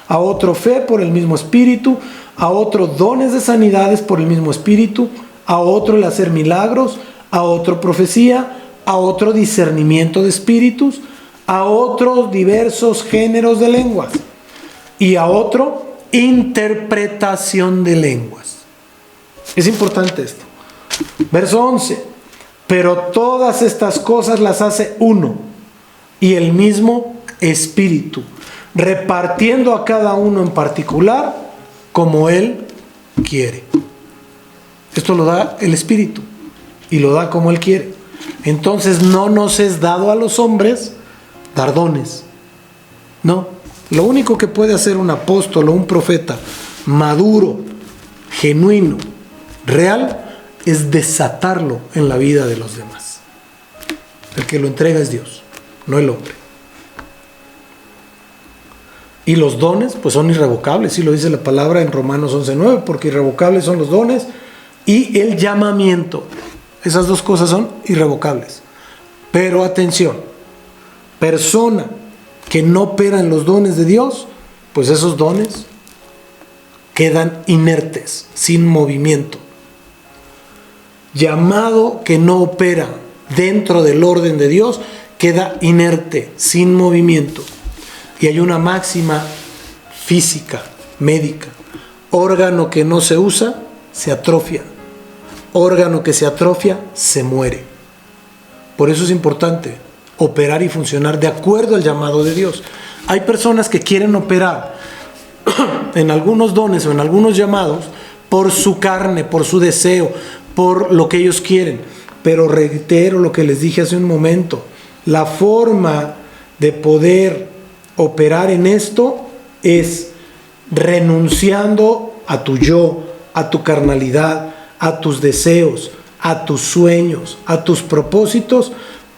a otro fe por el mismo Espíritu, a otro dones de sanidades por el mismo Espíritu, a otro el hacer milagros, a otro profecía, a otro discernimiento de espíritus, a otros diversos géneros de lenguas y a otro interpretación de lenguas. Es importante esto. Verso 11. Pero todas estas cosas las hace uno, y el mismo Espíritu, repartiendo a cada uno en particular como Él quiere. Esto lo da el Espíritu y lo da como Él quiere. Entonces no nos es dado a los hombres dar dones. No, lo único que puede hacer un apóstol o un profeta maduro, genuino, real, es desatarlo en la vida de los demás. El que lo entrega es Dios, no el hombre. Y los dones pues son irrevocables, sí lo dice la palabra en Romanos 11:9, porque irrevocables son los dones y el llamamiento. Esas dos cosas son irrevocables. Pero atención, persona que no opera en los dones de Dios, pues esos dones quedan inertes, sin movimiento. Llamado que no opera dentro del orden de Dios, queda inerte, sin movimiento. Y hay una máxima física, médica: órgano que no se usa, se atrofia. Órgano que se atrofia, se muere. Por eso es importante operar y funcionar de acuerdo al llamado de Dios. Hay personas que quieren operar en algunos dones o en algunos llamados por su carne, por su deseo, por lo que ellos quieren. Pero reitero lo que les dije hace un momento: la forma de poder operar en esto es renunciando a tu yo, a tu carnalidad, a tus deseos, a tus sueños, a tus propósitos,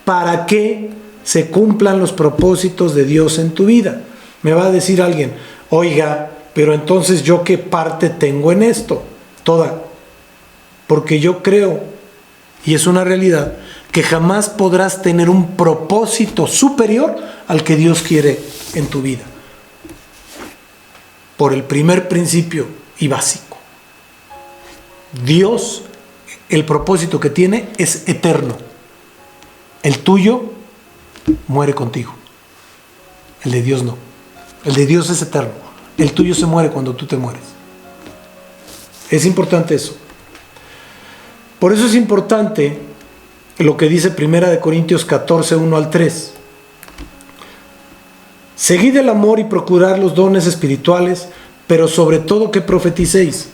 para que se cumplan los propósitos de Dios en tu vida. Me va a decir alguien: oiga, pero entonces ¿yo qué parte tengo en esto? Toda. Porque yo creo, y es una realidad, que jamás podrás tener un propósito superior al que Dios quiere en tu vida. Por el primer principio y básico: Dios, el propósito que tiene es eterno. El tuyo muere contigo. El de Dios no. El de Dios es eterno. El tuyo se muere cuando tú te mueres. Es importante eso. Por eso es importante lo que dice 1 Corintios 14, 1 al 3. Seguid el amor y procurad los dones espirituales, pero sobre todo que profeticéis.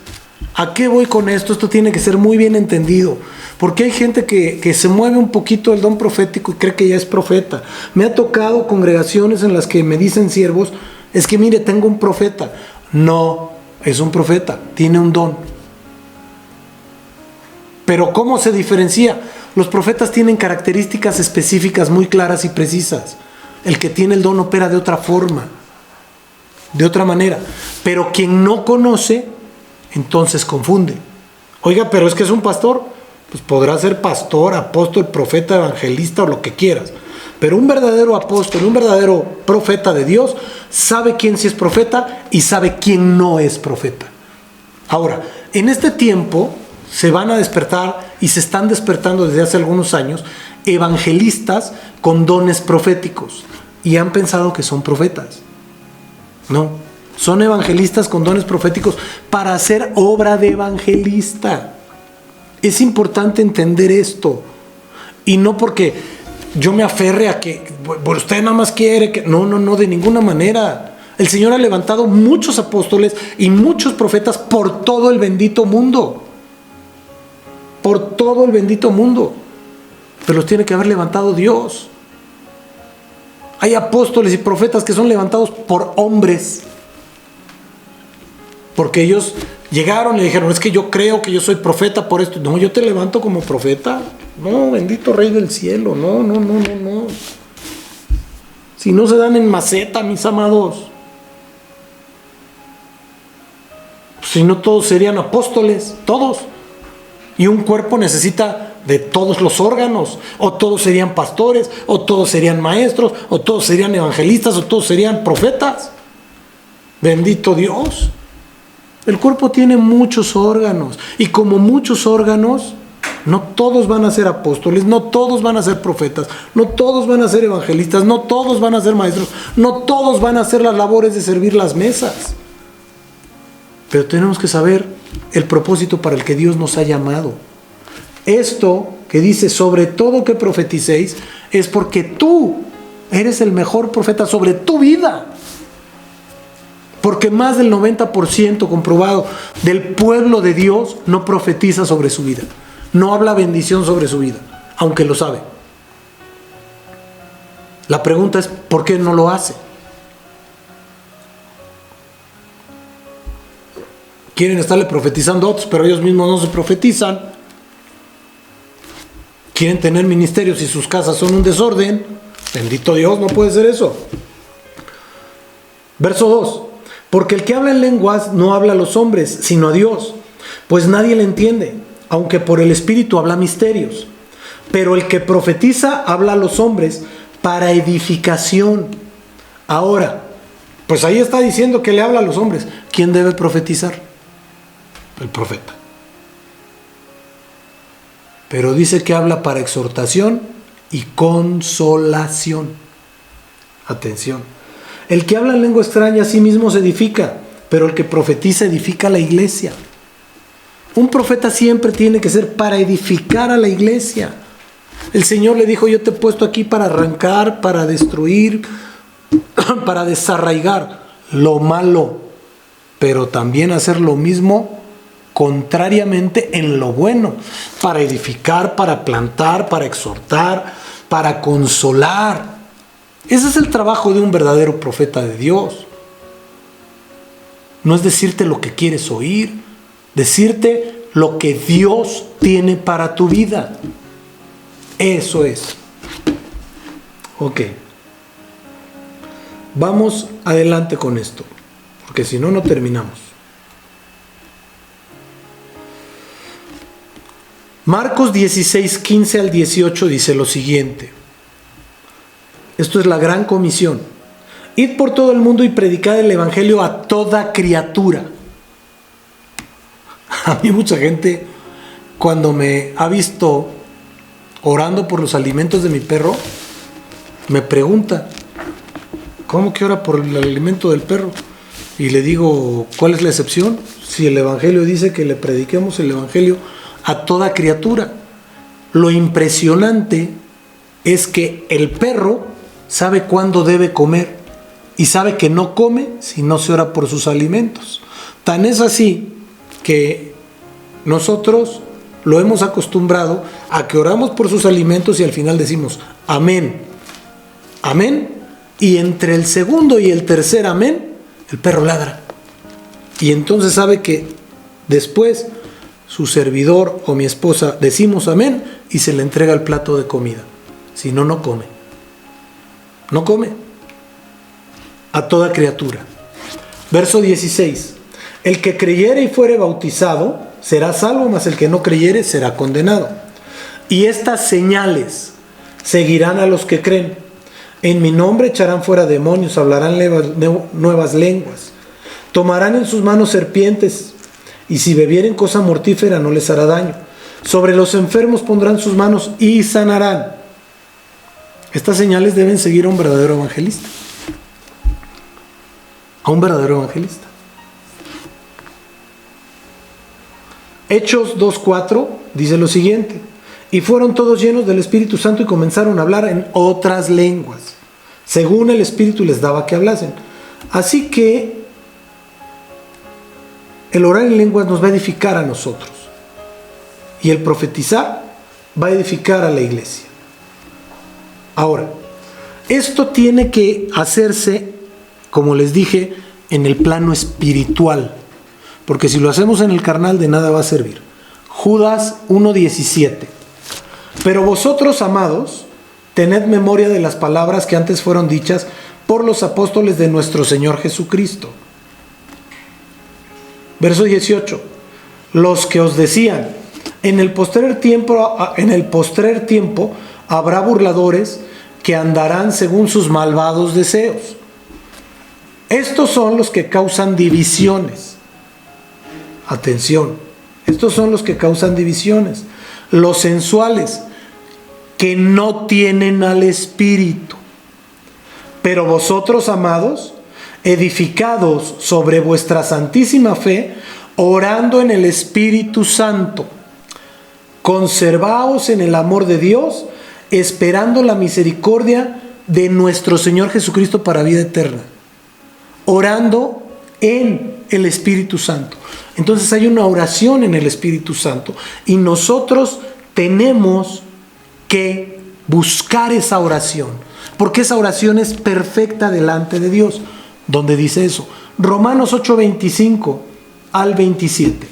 ¿A qué voy con esto? Esto tiene que ser muy bien entendido, porque hay gente que se mueve un poquito el don profético y cree que ya es profeta. Me ha tocado congregaciones en las que me dicen siervos: es que mire, tengo un profeta. No, es un profeta, tiene un don. Pero ¿cómo se diferencia? Los profetas tienen características específicas muy claras y precisas. El que tiene el don opera de otra forma, de otra manera. Pero quien no conoce, entonces confunde. Oiga, pero es que es un pastor. Pues podrá ser pastor, apóstol, profeta, evangelista o lo que quieras. Pero un verdadero apóstol, un verdadero profeta de Dios, sabe quién sí es profeta y sabe quién no es profeta. Ahora, en este tiempo se van a despertar y se están despertando desde hace algunos años evangelistas con dones proféticos y han pensado que son profetas. No, son evangelistas con dones proféticos para hacer obra de evangelista. Es importante entender esto, y no porque yo me aferre a que usted nada más quiere que... No, de ninguna manera. El Señor ha levantado muchos apóstoles y muchos profetas por todo el bendito mundo. Por todo el bendito mundo. Pero los tiene que haber levantado Dios. Hay apóstoles y profetas que son levantados por hombres, porque ellos llegaron y le dijeron: es que yo creo que yo soy profeta por esto. No, yo te levanto como profeta. No, bendito Rey del cielo. No. Si no se dan en maceta, mis amados. Si no, todos serían apóstoles, todos. Y un cuerpo necesita de todos los órganos. O todos serían pastores, o todos serían maestros, o todos serían evangelistas, o todos serían profetas. Bendito Dios. El cuerpo tiene muchos órganos, y como muchos órganos, no todos van a ser apóstoles, no todos van a ser profetas, no todos van a ser evangelistas, no todos van a ser maestros, no todos van a hacer las labores de servir las mesas. Pero tenemos que saber el propósito para el que Dios nos ha llamado. Esto que dice: sobre todo que profeticéis, es porque tú eres el mejor profeta sobre tu vida. Porque más del 90% comprobado del pueblo de Dios no profetiza sobre su vida. No habla bendición sobre su vida, aunque lo sabe. La pregunta es, ¿por qué no lo hace? Quieren estarle profetizando a otros, pero ellos mismos no se profetizan. Quieren tener ministerios y sus casas son un desorden. Bendito Dios, no puede ser eso. Verso 2. Porque el que habla en lenguas no habla a los hombres, sino a Dios, pues nadie le entiende, aunque por el Espíritu habla misterios. Pero el que profetiza habla a los hombres para edificación. Ahora, pues ahí está diciendo que le habla a los hombres. ¿Quién debe profetizar? El profeta. Pero dice que habla para exhortación y consolación. Atención. El que habla en lengua extraña a sí mismo se edifica, pero el que profetiza edifica a la iglesia. Un profeta siempre tiene que ser para edificar a la iglesia. El Señor le dijo, yo te he puesto aquí para arrancar, para destruir, para desarraigar lo malo, pero también hacer lo mismo contrariamente en lo bueno, para edificar, para plantar, para exhortar, para consolar. Ese es el trabajo de un verdadero profeta de Dios. No es decirte lo que quieres oír, decirte lo que Dios tiene para tu vida. Eso es. Ok. Vamos adelante con esto, porque si no, no terminamos. Marcos 16, 15 al 18 dice lo siguiente. Esto es la gran comisión. Id por todo el mundo y predicad el evangelio a toda criatura. A mí mucha gente, cuando me ha visto orando por los alimentos de mi perro, me pregunta, ¿cómo que ora por el alimento del perro? Y le digo, ¿cuál es la excepción? Si el evangelio dice que le prediquemos el evangelio a toda criatura. Lo impresionante es que el perro sabe cuándo debe comer y sabe que no come si no se ora por sus alimentos. Tan es así que nosotros lo hemos acostumbrado a que oramos por sus alimentos y al final decimos amén, amén, y entre el segundo y el tercer amén el perro ladra, y entonces sabe que después su servidor o mi esposa decimos amén y se le entrega el plato de comida. Si no, no come. No come. A toda criatura. Verso 16. El que creyere y fuere bautizado será salvo, mas el que no creyere será condenado. Y estas señales seguirán a los que creen. En mi nombre echarán fuera demonios, hablarán nuevas lenguas, tomarán en sus manos serpientes, y si bebieren cosa mortífera no les hará daño. Sobre los enfermos pondrán sus manos y sanarán. Estas señales deben seguir a un verdadero evangelista. A un verdadero evangelista. Hechos 2:4 dice lo siguiente. Y fueron todos llenos del Espíritu Santo y comenzaron a hablar en otras lenguas, según el Espíritu les daba que hablasen. Así que el orar en lenguas nos va a edificar a nosotros. Y el profetizar va a edificar a la iglesia. Ahora, esto tiene que hacerse, como les dije, en el plano espiritual. Porque si lo hacemos en el carnal, de nada va a servir. Judas 1:17. Pero vosotros, amados, tened memoria de las palabras que antes fueron dichas por los apóstoles de nuestro Señor Jesucristo. Verso 18. Los que os decían, en el postrer tiempo habrá burladores que andarán según sus malvados deseos. Estos son los que causan divisiones. Atención, estos son los que causan divisiones. Los sensuales, que no tienen al Espíritu. Pero vosotros, amados, edificados sobre vuestra santísima fe, orando en el Espíritu Santo, conservaos en el amor de Dios, esperando la misericordia de nuestro Señor Jesucristo para vida eterna, orando en el Espíritu Santo. Entonces hay una oración en el Espíritu Santo y nosotros tenemos que buscar esa oración, porque esa oración es perfecta delante de Dios. ¿Dónde dice eso? Romanos 8:25 al 27.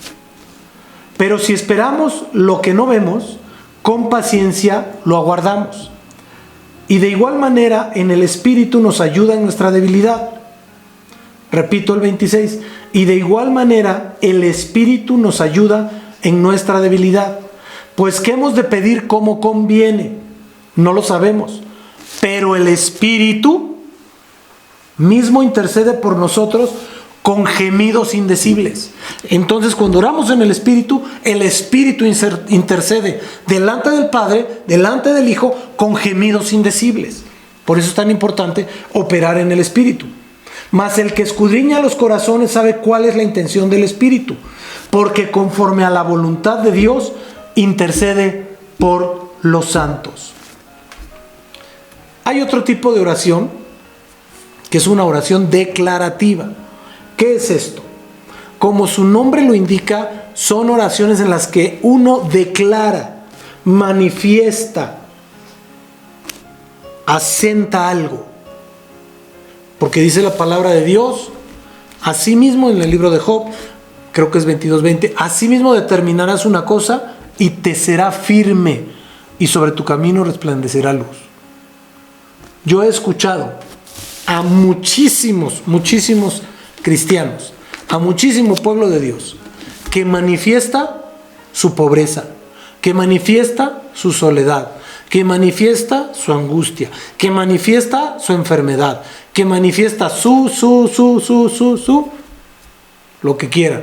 Pero si esperamos lo que no vemos, con paciencia lo aguardamos. Y de igual manera en el Espíritu nos ayuda en nuestra debilidad. Repito el 26. Y de igual manera el Espíritu nos ayuda en nuestra debilidad. Pues ¿qué hemos de pedir como conviene? No lo sabemos. Pero el Espíritu mismo intercede por nosotros con gemidos indecibles. Entonces, cuando oramos en el Espíritu intercede delante del Padre, delante del Hijo, con gemidos indecibles. Por eso es tan importante operar en el Espíritu. Mas el que escudriña los corazones sabe cuál es la intención del Espíritu, porque conforme a la voluntad de Dios intercede por los santos. Hay otro tipo de oración, que es una oración declarativa. ¿Qué es esto? Como su nombre lo indica, son oraciones en las que uno declara, manifiesta, asenta algo. Porque dice la palabra de Dios, asimismo en el libro de Job, creo que es 22:20, asimismo determinarás una cosa y te será firme, y sobre tu camino resplandecerá luz. Yo he escuchado a muchísimos cristianos, a muchísimo pueblo de Dios, que manifiesta su pobreza, que manifiesta su soledad, que manifiesta su angustia, que manifiesta su enfermedad, que manifiesta lo que quieran.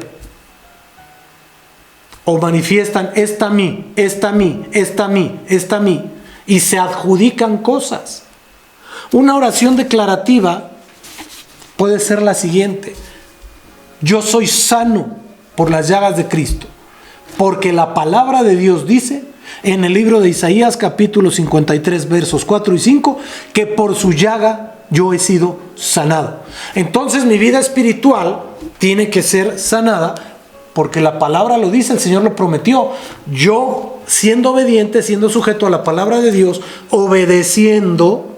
O manifiestan esta a mí, y se adjudican cosas. Una oración declarativa puede ser la siguiente: yo soy sano por las llagas de Cristo, porque la palabra de Dios dice en el libro de Isaías capítulo 53 versos 4 y 5 que por su llaga yo he sido sanado. Entonces mi vida espiritual tiene que ser sanada porque la palabra lo dice, el Señor lo prometió. Yo, siendo obediente, siendo sujeto a la palabra de Dios, obedeciendo,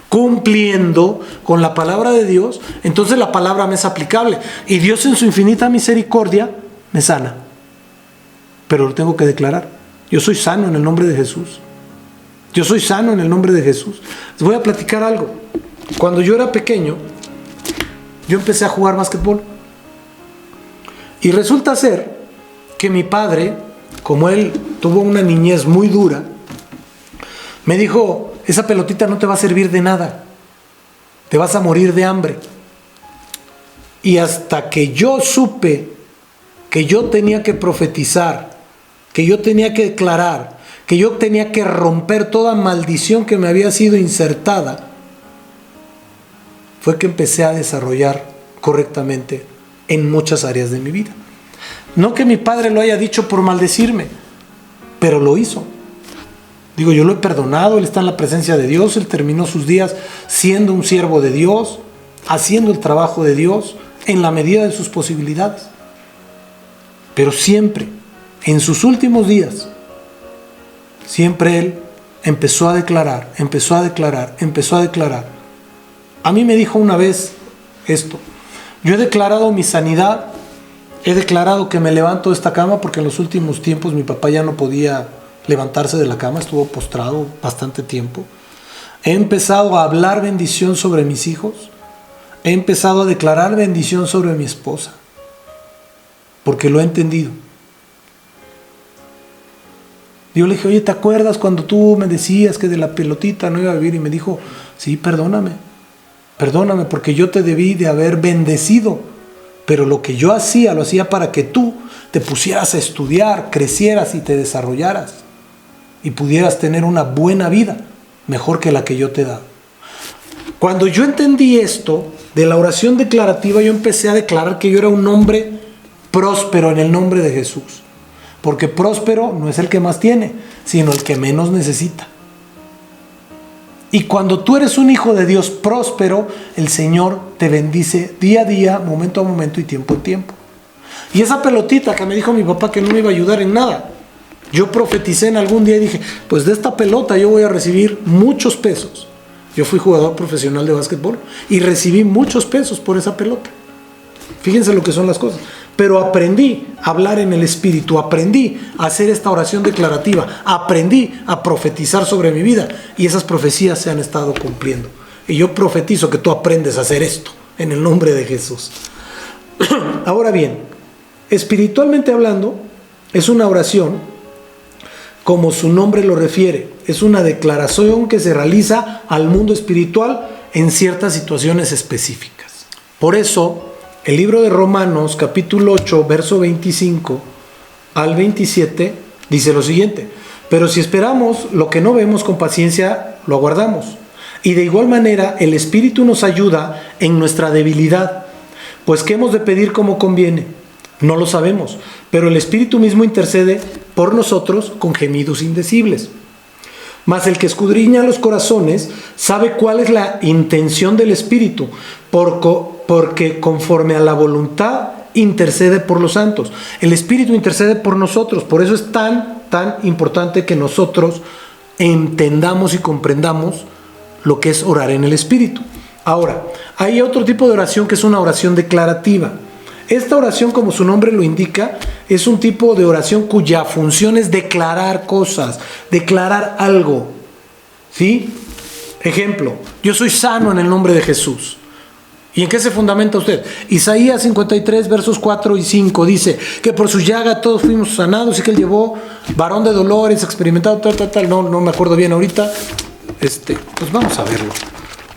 cumpliendo con la palabra de Dios, entonces la palabra me es aplicable. Y Dios en su infinita misericordia me sana. Pero lo tengo que declarar. Yo soy sano en el nombre de Jesús. Yo soy sano en el nombre de Jesús. Les voy a platicar algo. Cuando yo era pequeño, yo empecé a jugar básquetbol. Y resulta ser que mi padre, como él tuvo una niñez muy dura, me dijo: esa pelotita no te va a servir de nada, te vas a morir de hambre. Y hasta que yo supe que yo tenía que profetizar, que yo tenía que declarar, que yo tenía que romper toda maldición que me había sido insertada, fue que empecé a desarrollar correctamente en muchas áreas de mi vida. No que mi padre lo haya dicho por maldecirme, pero lo hizo. Digo, yo lo he perdonado, él está en la presencia de Dios, él terminó sus días siendo un siervo de Dios, haciendo el trabajo de Dios en la medida de sus posibilidades. Pero siempre, en sus últimos días, siempre él empezó a declarar. A mí me dijo una vez esto: yo he declarado mi sanidad, he declarado que me levanto de esta cama, porque en los últimos tiempos mi papá ya no podía levantarse de la cama, estuvo postrado bastante tiempo. He empezado a hablar bendición sobre mis hijos, he empezado a declarar bendición sobre mi esposa, porque lo he entendido. Yo le dije: oye, ¿te acuerdas cuando tú me decías que de la pelotita no iba a vivir? Y me dijo: sí, perdóname, porque yo te debí de haber bendecido, pero lo que yo hacía, lo hacía para que tú te pusieras a estudiar, crecieras y te desarrollaras y pudieras tener una buena vida, mejor que la que yo te he dado. Cuando yo entendí esto de la oración declarativa, yo empecé a declarar que yo era un hombre próspero en el nombre de Jesús, porque próspero no es el que más tiene, sino el que menos necesita. Y cuando tú eres un hijo de Dios próspero, el Señor te bendice día a día, momento a momento y tiempo en tiempo. Y esa pelotita que me dijo mi papá que no me iba a ayudar en nada, yo profeticé en algún día y dije, pues de esta pelota yo voy a recibir muchos pesos. Yo fui jugador profesional de básquetbol y recibí muchos pesos por esa pelota. Fíjense lo que son las cosas. Pero aprendí a hablar en el Espíritu, aprendí a hacer esta oración declarativa, aprendí a profetizar sobre mi vida y esas profecías se han estado cumpliendo. Y yo profetizo que tú aprendes a hacer esto en el nombre de Jesús. Ahora bien, espiritualmente hablando, es una oración, como su nombre lo refiere, es una declaración que se realiza al mundo espiritual en ciertas situaciones específicas. Por eso, el libro de Romanos, capítulo 8, verso 25 al 27, dice lo siguiente: pero si esperamos lo que no vemos, con paciencia lo aguardamos. Y de igual manera, el Espíritu nos ayuda en nuestra debilidad. Pues ¿qué hemos de pedir como conviene? No lo sabemos, pero el Espíritu mismo intercede por nosotros con gemidos indecibles. Mas el que escudriña los corazones sabe cuál es la intención del Espíritu, porque conforme a la voluntad intercede por los santos. El Espíritu intercede por nosotros, por eso es tan importante que nosotros entendamos y comprendamos lo que es orar en el Espíritu. Ahora, hay otro tipo de oración que es una oración declarativa. Esta oración, como su nombre lo indica, es un tipo de oración cuya función es declarar cosas, declarar algo, ¿sí? Ejemplo, yo soy sano en el nombre de Jesús. ¿Y en qué se fundamenta usted? Isaías 53, versos 4 y 5 dice que por su llaga todos fuimos sanados y que él llevó varón de dolores, experimentado, tal. No me acuerdo bien ahorita. Pues vamos a verlo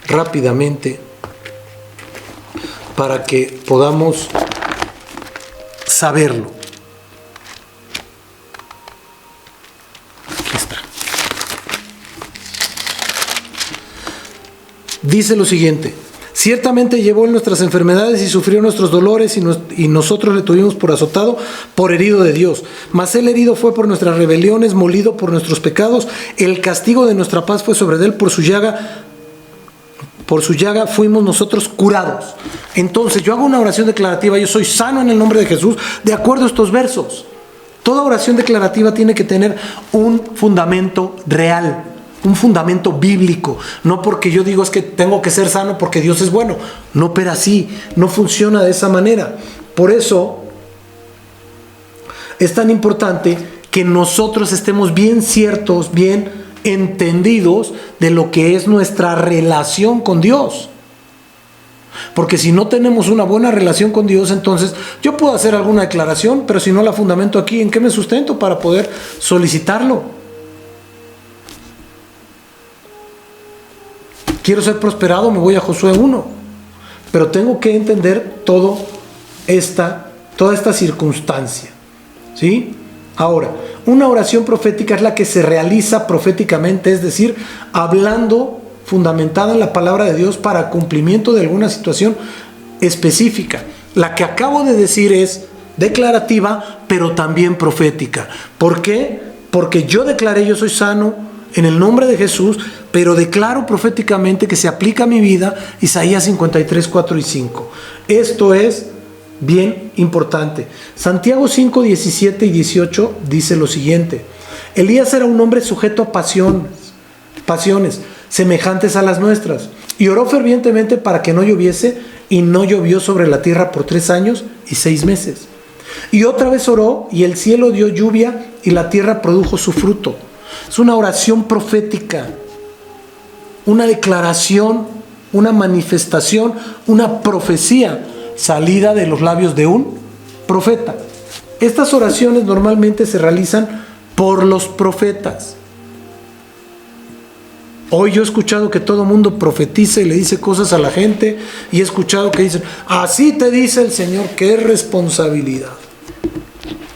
rápidamente para que podamos saberlo. Aquí está. Dice lo siguiente: ciertamente llevó nuestras enfermedades y sufrió nuestros dolores, y nosotros le tuvimos por azotado, por herido de Dios. Mas él herido fue por nuestras rebeliones, molido por nuestros pecados. El castigo de nuestra paz fue sobre él, por su llaga fuimos nosotros curados. Entonces yo hago una oración declarativa: yo soy sano en el nombre de Jesús, de acuerdo a estos versos. Toda oración declarativa tiene que tener un fundamento real, un fundamento bíblico. No porque yo digo es que tengo que ser sano porque Dios es bueno. No opera así, no funciona de esa manera. Por eso es tan importante que nosotros estemos bien ciertos, bien entendidos de lo que es nuestra relación con Dios. Porque si no tenemos una buena relación con Dios, entonces yo puedo hacer alguna declaración, pero si no la fundamento aquí, ¿en qué me sustento para poder solicitarlo? Quiero ser prosperado, me voy a Josué 1, pero tengo que entender toda esta circunstancia, ¿sí? Ahora, una oración profética es la que se realiza proféticamente, es decir, hablando fundamentada en la palabra de Dios para cumplimiento de alguna situación específica. La que acabo de decir es declarativa, pero también profética. ¿Por qué? Porque yo declaré: yo soy sano en el nombre de Jesús, pero declaro proféticamente que se aplica a mi vida Isaías 53, 4 y 5. Esto es bien importante. Santiago 5, 17 y 18 dice lo siguiente: Elías era un hombre sujeto a pasiones semejantes a las nuestras, y oró fervientemente para que no lloviese, y no llovió sobre la tierra por 3 años y 6 meses. Y otra vez oró, y el cielo dio lluvia, y la tierra produjo su fruto. Es una oración profética, una declaración, una manifestación, una profecía salida de los labios de un profeta. Estas oraciones normalmente se realizan por los profetas. Hoy yo he escuchado que todo mundo profetiza y le dice cosas a la gente, y he escuchado que dicen: así te dice el Señor. ¡Qué responsabilidad!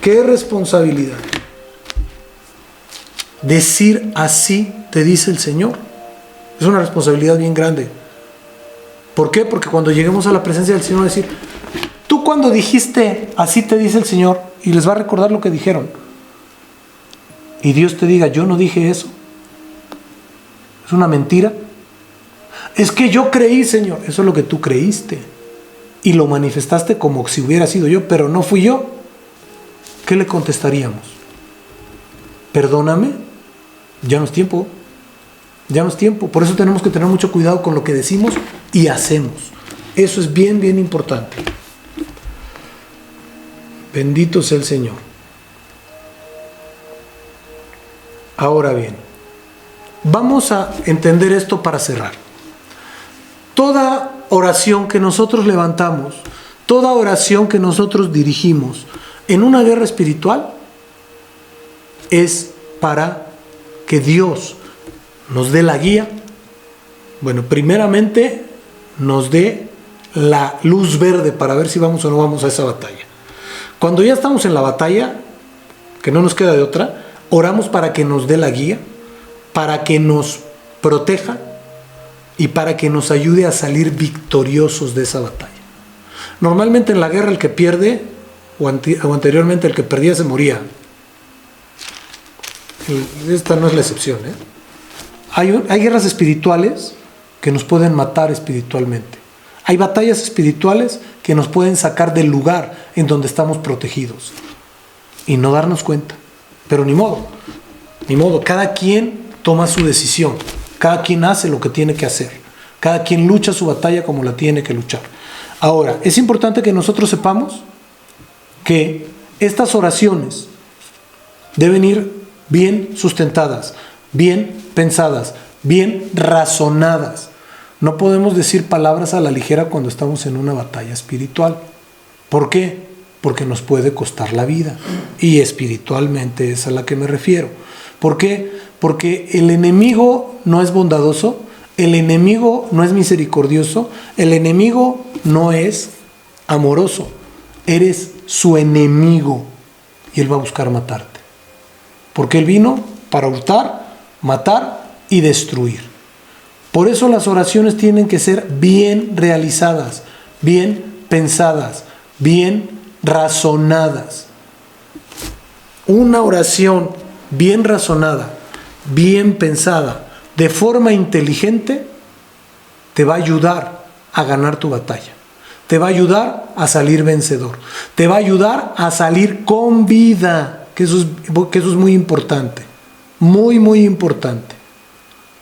¡Qué responsabilidad! Decir así te dice el Señor es una responsabilidad bien grande. ¿Por qué? Porque cuando lleguemos a la presencia del Señor, decir: tú cuando dijiste así te dice el Señor, y les va a recordar lo que dijeron, y Dios te diga: yo no dije eso, es una mentira, Es que yo creí, Señor. Eso es lo que tú creíste. Y lo manifestaste como si hubiera sido yo, pero no fui yo. ¿Qué le contestaríamos? Perdóname. Ya no es tiempo. Ya no es tiempo. Por eso tenemos que tener mucho cuidado con lo que decimos y hacemos. Eso es bien, bien importante. Bendito sea el Señor. Ahora bien, vamos a entender esto para cerrar. Toda oración que nosotros levantamos, toda oración que nosotros dirigimos en una guerra espiritual es para que Dios nos dé la guía. Bueno, primeramente nos dé la luz verde para ver si vamos o no vamos a esa batalla. Cuando ya estamos en la batalla, que no nos queda de otra, oramos para que nos dé la guía, para que nos proteja y para que nos ayude a salir victoriosos de esa batalla. Normalmente en la guerra el que pierde, o anteriormente el que perdía se moría. Esta no es la excepción, ¿eh? Hay guerras espirituales que nos pueden matar espiritualmente. Hay batallas espirituales que nos pueden sacar del lugar en donde estamos protegidos y no darnos cuenta. Pero ni modo, cada quien toma su decisión, cada quien hace lo que tiene que hacer, cada quien lucha su batalla como la tiene que luchar. Ahora, es importante que nosotros sepamos que estas oraciones deben ir bien sustentadas, bien pensadas, bien razonadas. No podemos decir palabras a la ligera cuando estamos en una batalla espiritual. ¿Por qué? Porque nos puede costar la vida. Y espiritualmente es a la que me refiero. ¿Por qué? Porque el enemigo no es bondadoso, el enemigo no es misericordioso, el enemigo no es amoroso. Eres su enemigo y él va a buscar matarte. Porque él vino para hurtar, matar y destruir. Por eso las oraciones tienen que ser bien realizadas, bien pensadas, bien razonadas. Una oración bien razonada, bien pensada, de forma inteligente, te va a ayudar a ganar tu batalla. Te va a ayudar a salir vencedor. Te va a ayudar a salir con vida, que eso es muy importante. Muy, muy importante.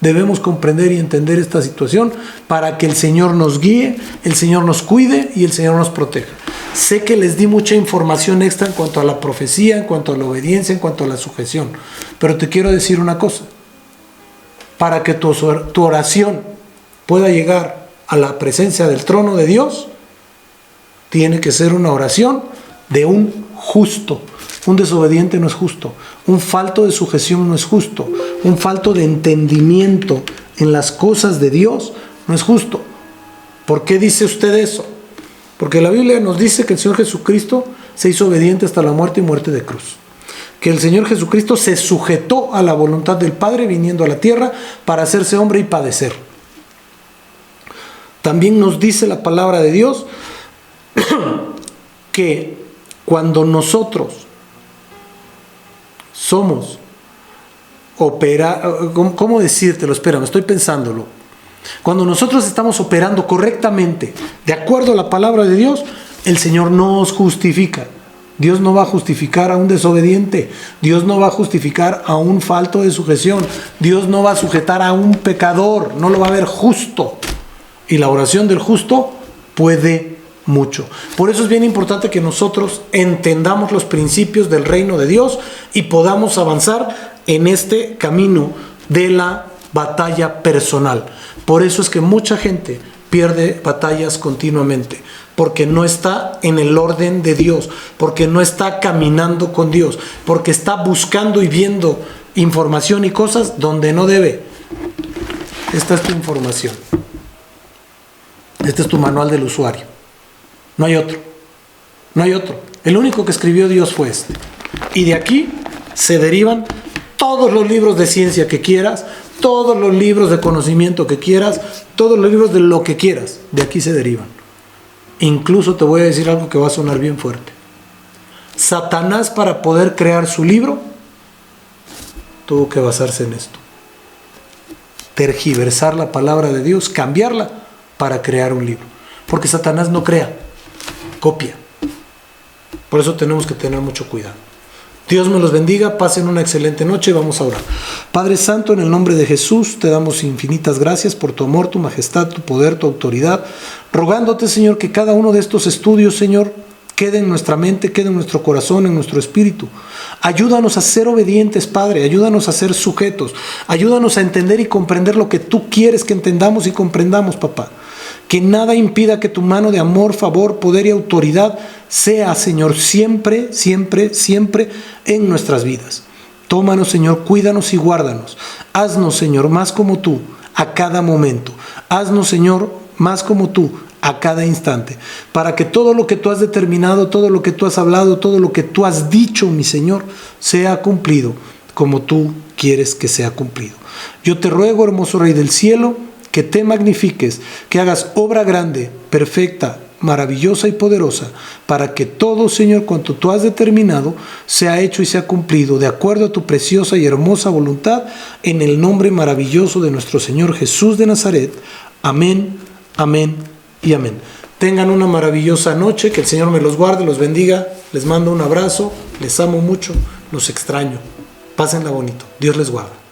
Debemos comprender y entender esta situación para que el Señor nos guíe, el Señor nos cuide y el Señor nos proteja. Sé que les di mucha información extra en cuanto a la profecía, en cuanto a la obediencia, en cuanto a la sujeción. Pero te quiero decir una cosa. Para que tu oración pueda llegar a la presencia del trono de Dios, tiene que ser una oración de un justo. Un desobediente no es justo. Un falto de sujeción no es justo. Un falto de entendimiento en las cosas de Dios no es justo. ¿Por qué dice usted eso? Porque la Biblia nos dice que el Señor Jesucristo se hizo obediente hasta la muerte y muerte de cruz. Que el Señor Jesucristo se sujetó a la voluntad del Padre viniendo a la tierra para hacerse hombre y padecer. También nos dice la palabra de Dios que cuando nosotros somos ¿cómo decírtelo? Espera, me estoy pensándolo. Cuando nosotros estamos operando correctamente, de acuerdo a la palabra de Dios, el Señor nos justifica. Dios no va a justificar a un desobediente. Dios no va a justificar a un falto de sujeción. Dios no va a sujetar a un pecador. No lo va a ver justo. Y la oración del justo puede mucho. Por eso es bien importante que nosotros entendamos los principios del reino de Dios y podamos avanzar en este camino de la batalla personal. Por eso es que mucha gente pierde batallas continuamente, porque no está en el orden de Dios, porque no está caminando con Dios, porque está buscando y viendo información y cosas donde no debe. Esta es tu información. Este es tu manual del usuario. No hay otro. No hay otro. El único que escribió Dios fue este. Y de aquí se derivan todos los libros de ciencia que quieras, todos los libros de conocimiento que quieras, todos los libros de lo que quieras. De aquí se derivan. Incluso te voy a decir algo que va a sonar bien fuerte. Satanás, para poder crear su libro, tuvo que basarse en esto. tergiversar la palabra de Dios, cambiarla para crear un libro. Porque Satanás no crea, copia. Por eso tenemos que tener mucho cuidado. Dios me los bendiga, pasen una excelente noche y vamos a orar. Padre Santo, en el nombre de Jesús, te damos infinitas gracias por tu amor, tu majestad, tu poder, tu autoridad, rogándote, Señor, que cada uno de estos estudios, Señor, quede en nuestra mente, quede en nuestro corazón, en nuestro espíritu. Ayúdanos a ser obedientes, Padre, ayúdanos a ser sujetos, ayúdanos a entender y comprender lo que tú quieres que entendamos y comprendamos, papá. Que nada impida que tu mano de amor, favor, poder y autoridad sea, Señor, siempre, siempre, siempre en nuestras vidas. Tómanos, Señor, cuídanos y guárdanos. Haznos, Señor, más como tú a cada momento. Haznos, Señor, más como tú a cada instante. Para que todo lo que tú has determinado, todo lo que tú has hablado, todo lo que tú has dicho, mi Señor, sea cumplido como tú quieres que sea cumplido. Yo te ruego, hermoso Rey del cielo, que te magnifiques, que hagas obra grande, perfecta, maravillosa y poderosa, para que todo, Señor, cuanto tú has determinado, sea hecho y sea cumplido, de acuerdo a tu preciosa y hermosa voluntad, en el nombre maravilloso de nuestro Señor Jesús de Nazaret. Amén, amén y amén. Tengan una maravillosa noche, que el Señor me los guarde, los bendiga, les mando un abrazo, les amo mucho, los extraño. Pásenla bonito, Dios les guarda.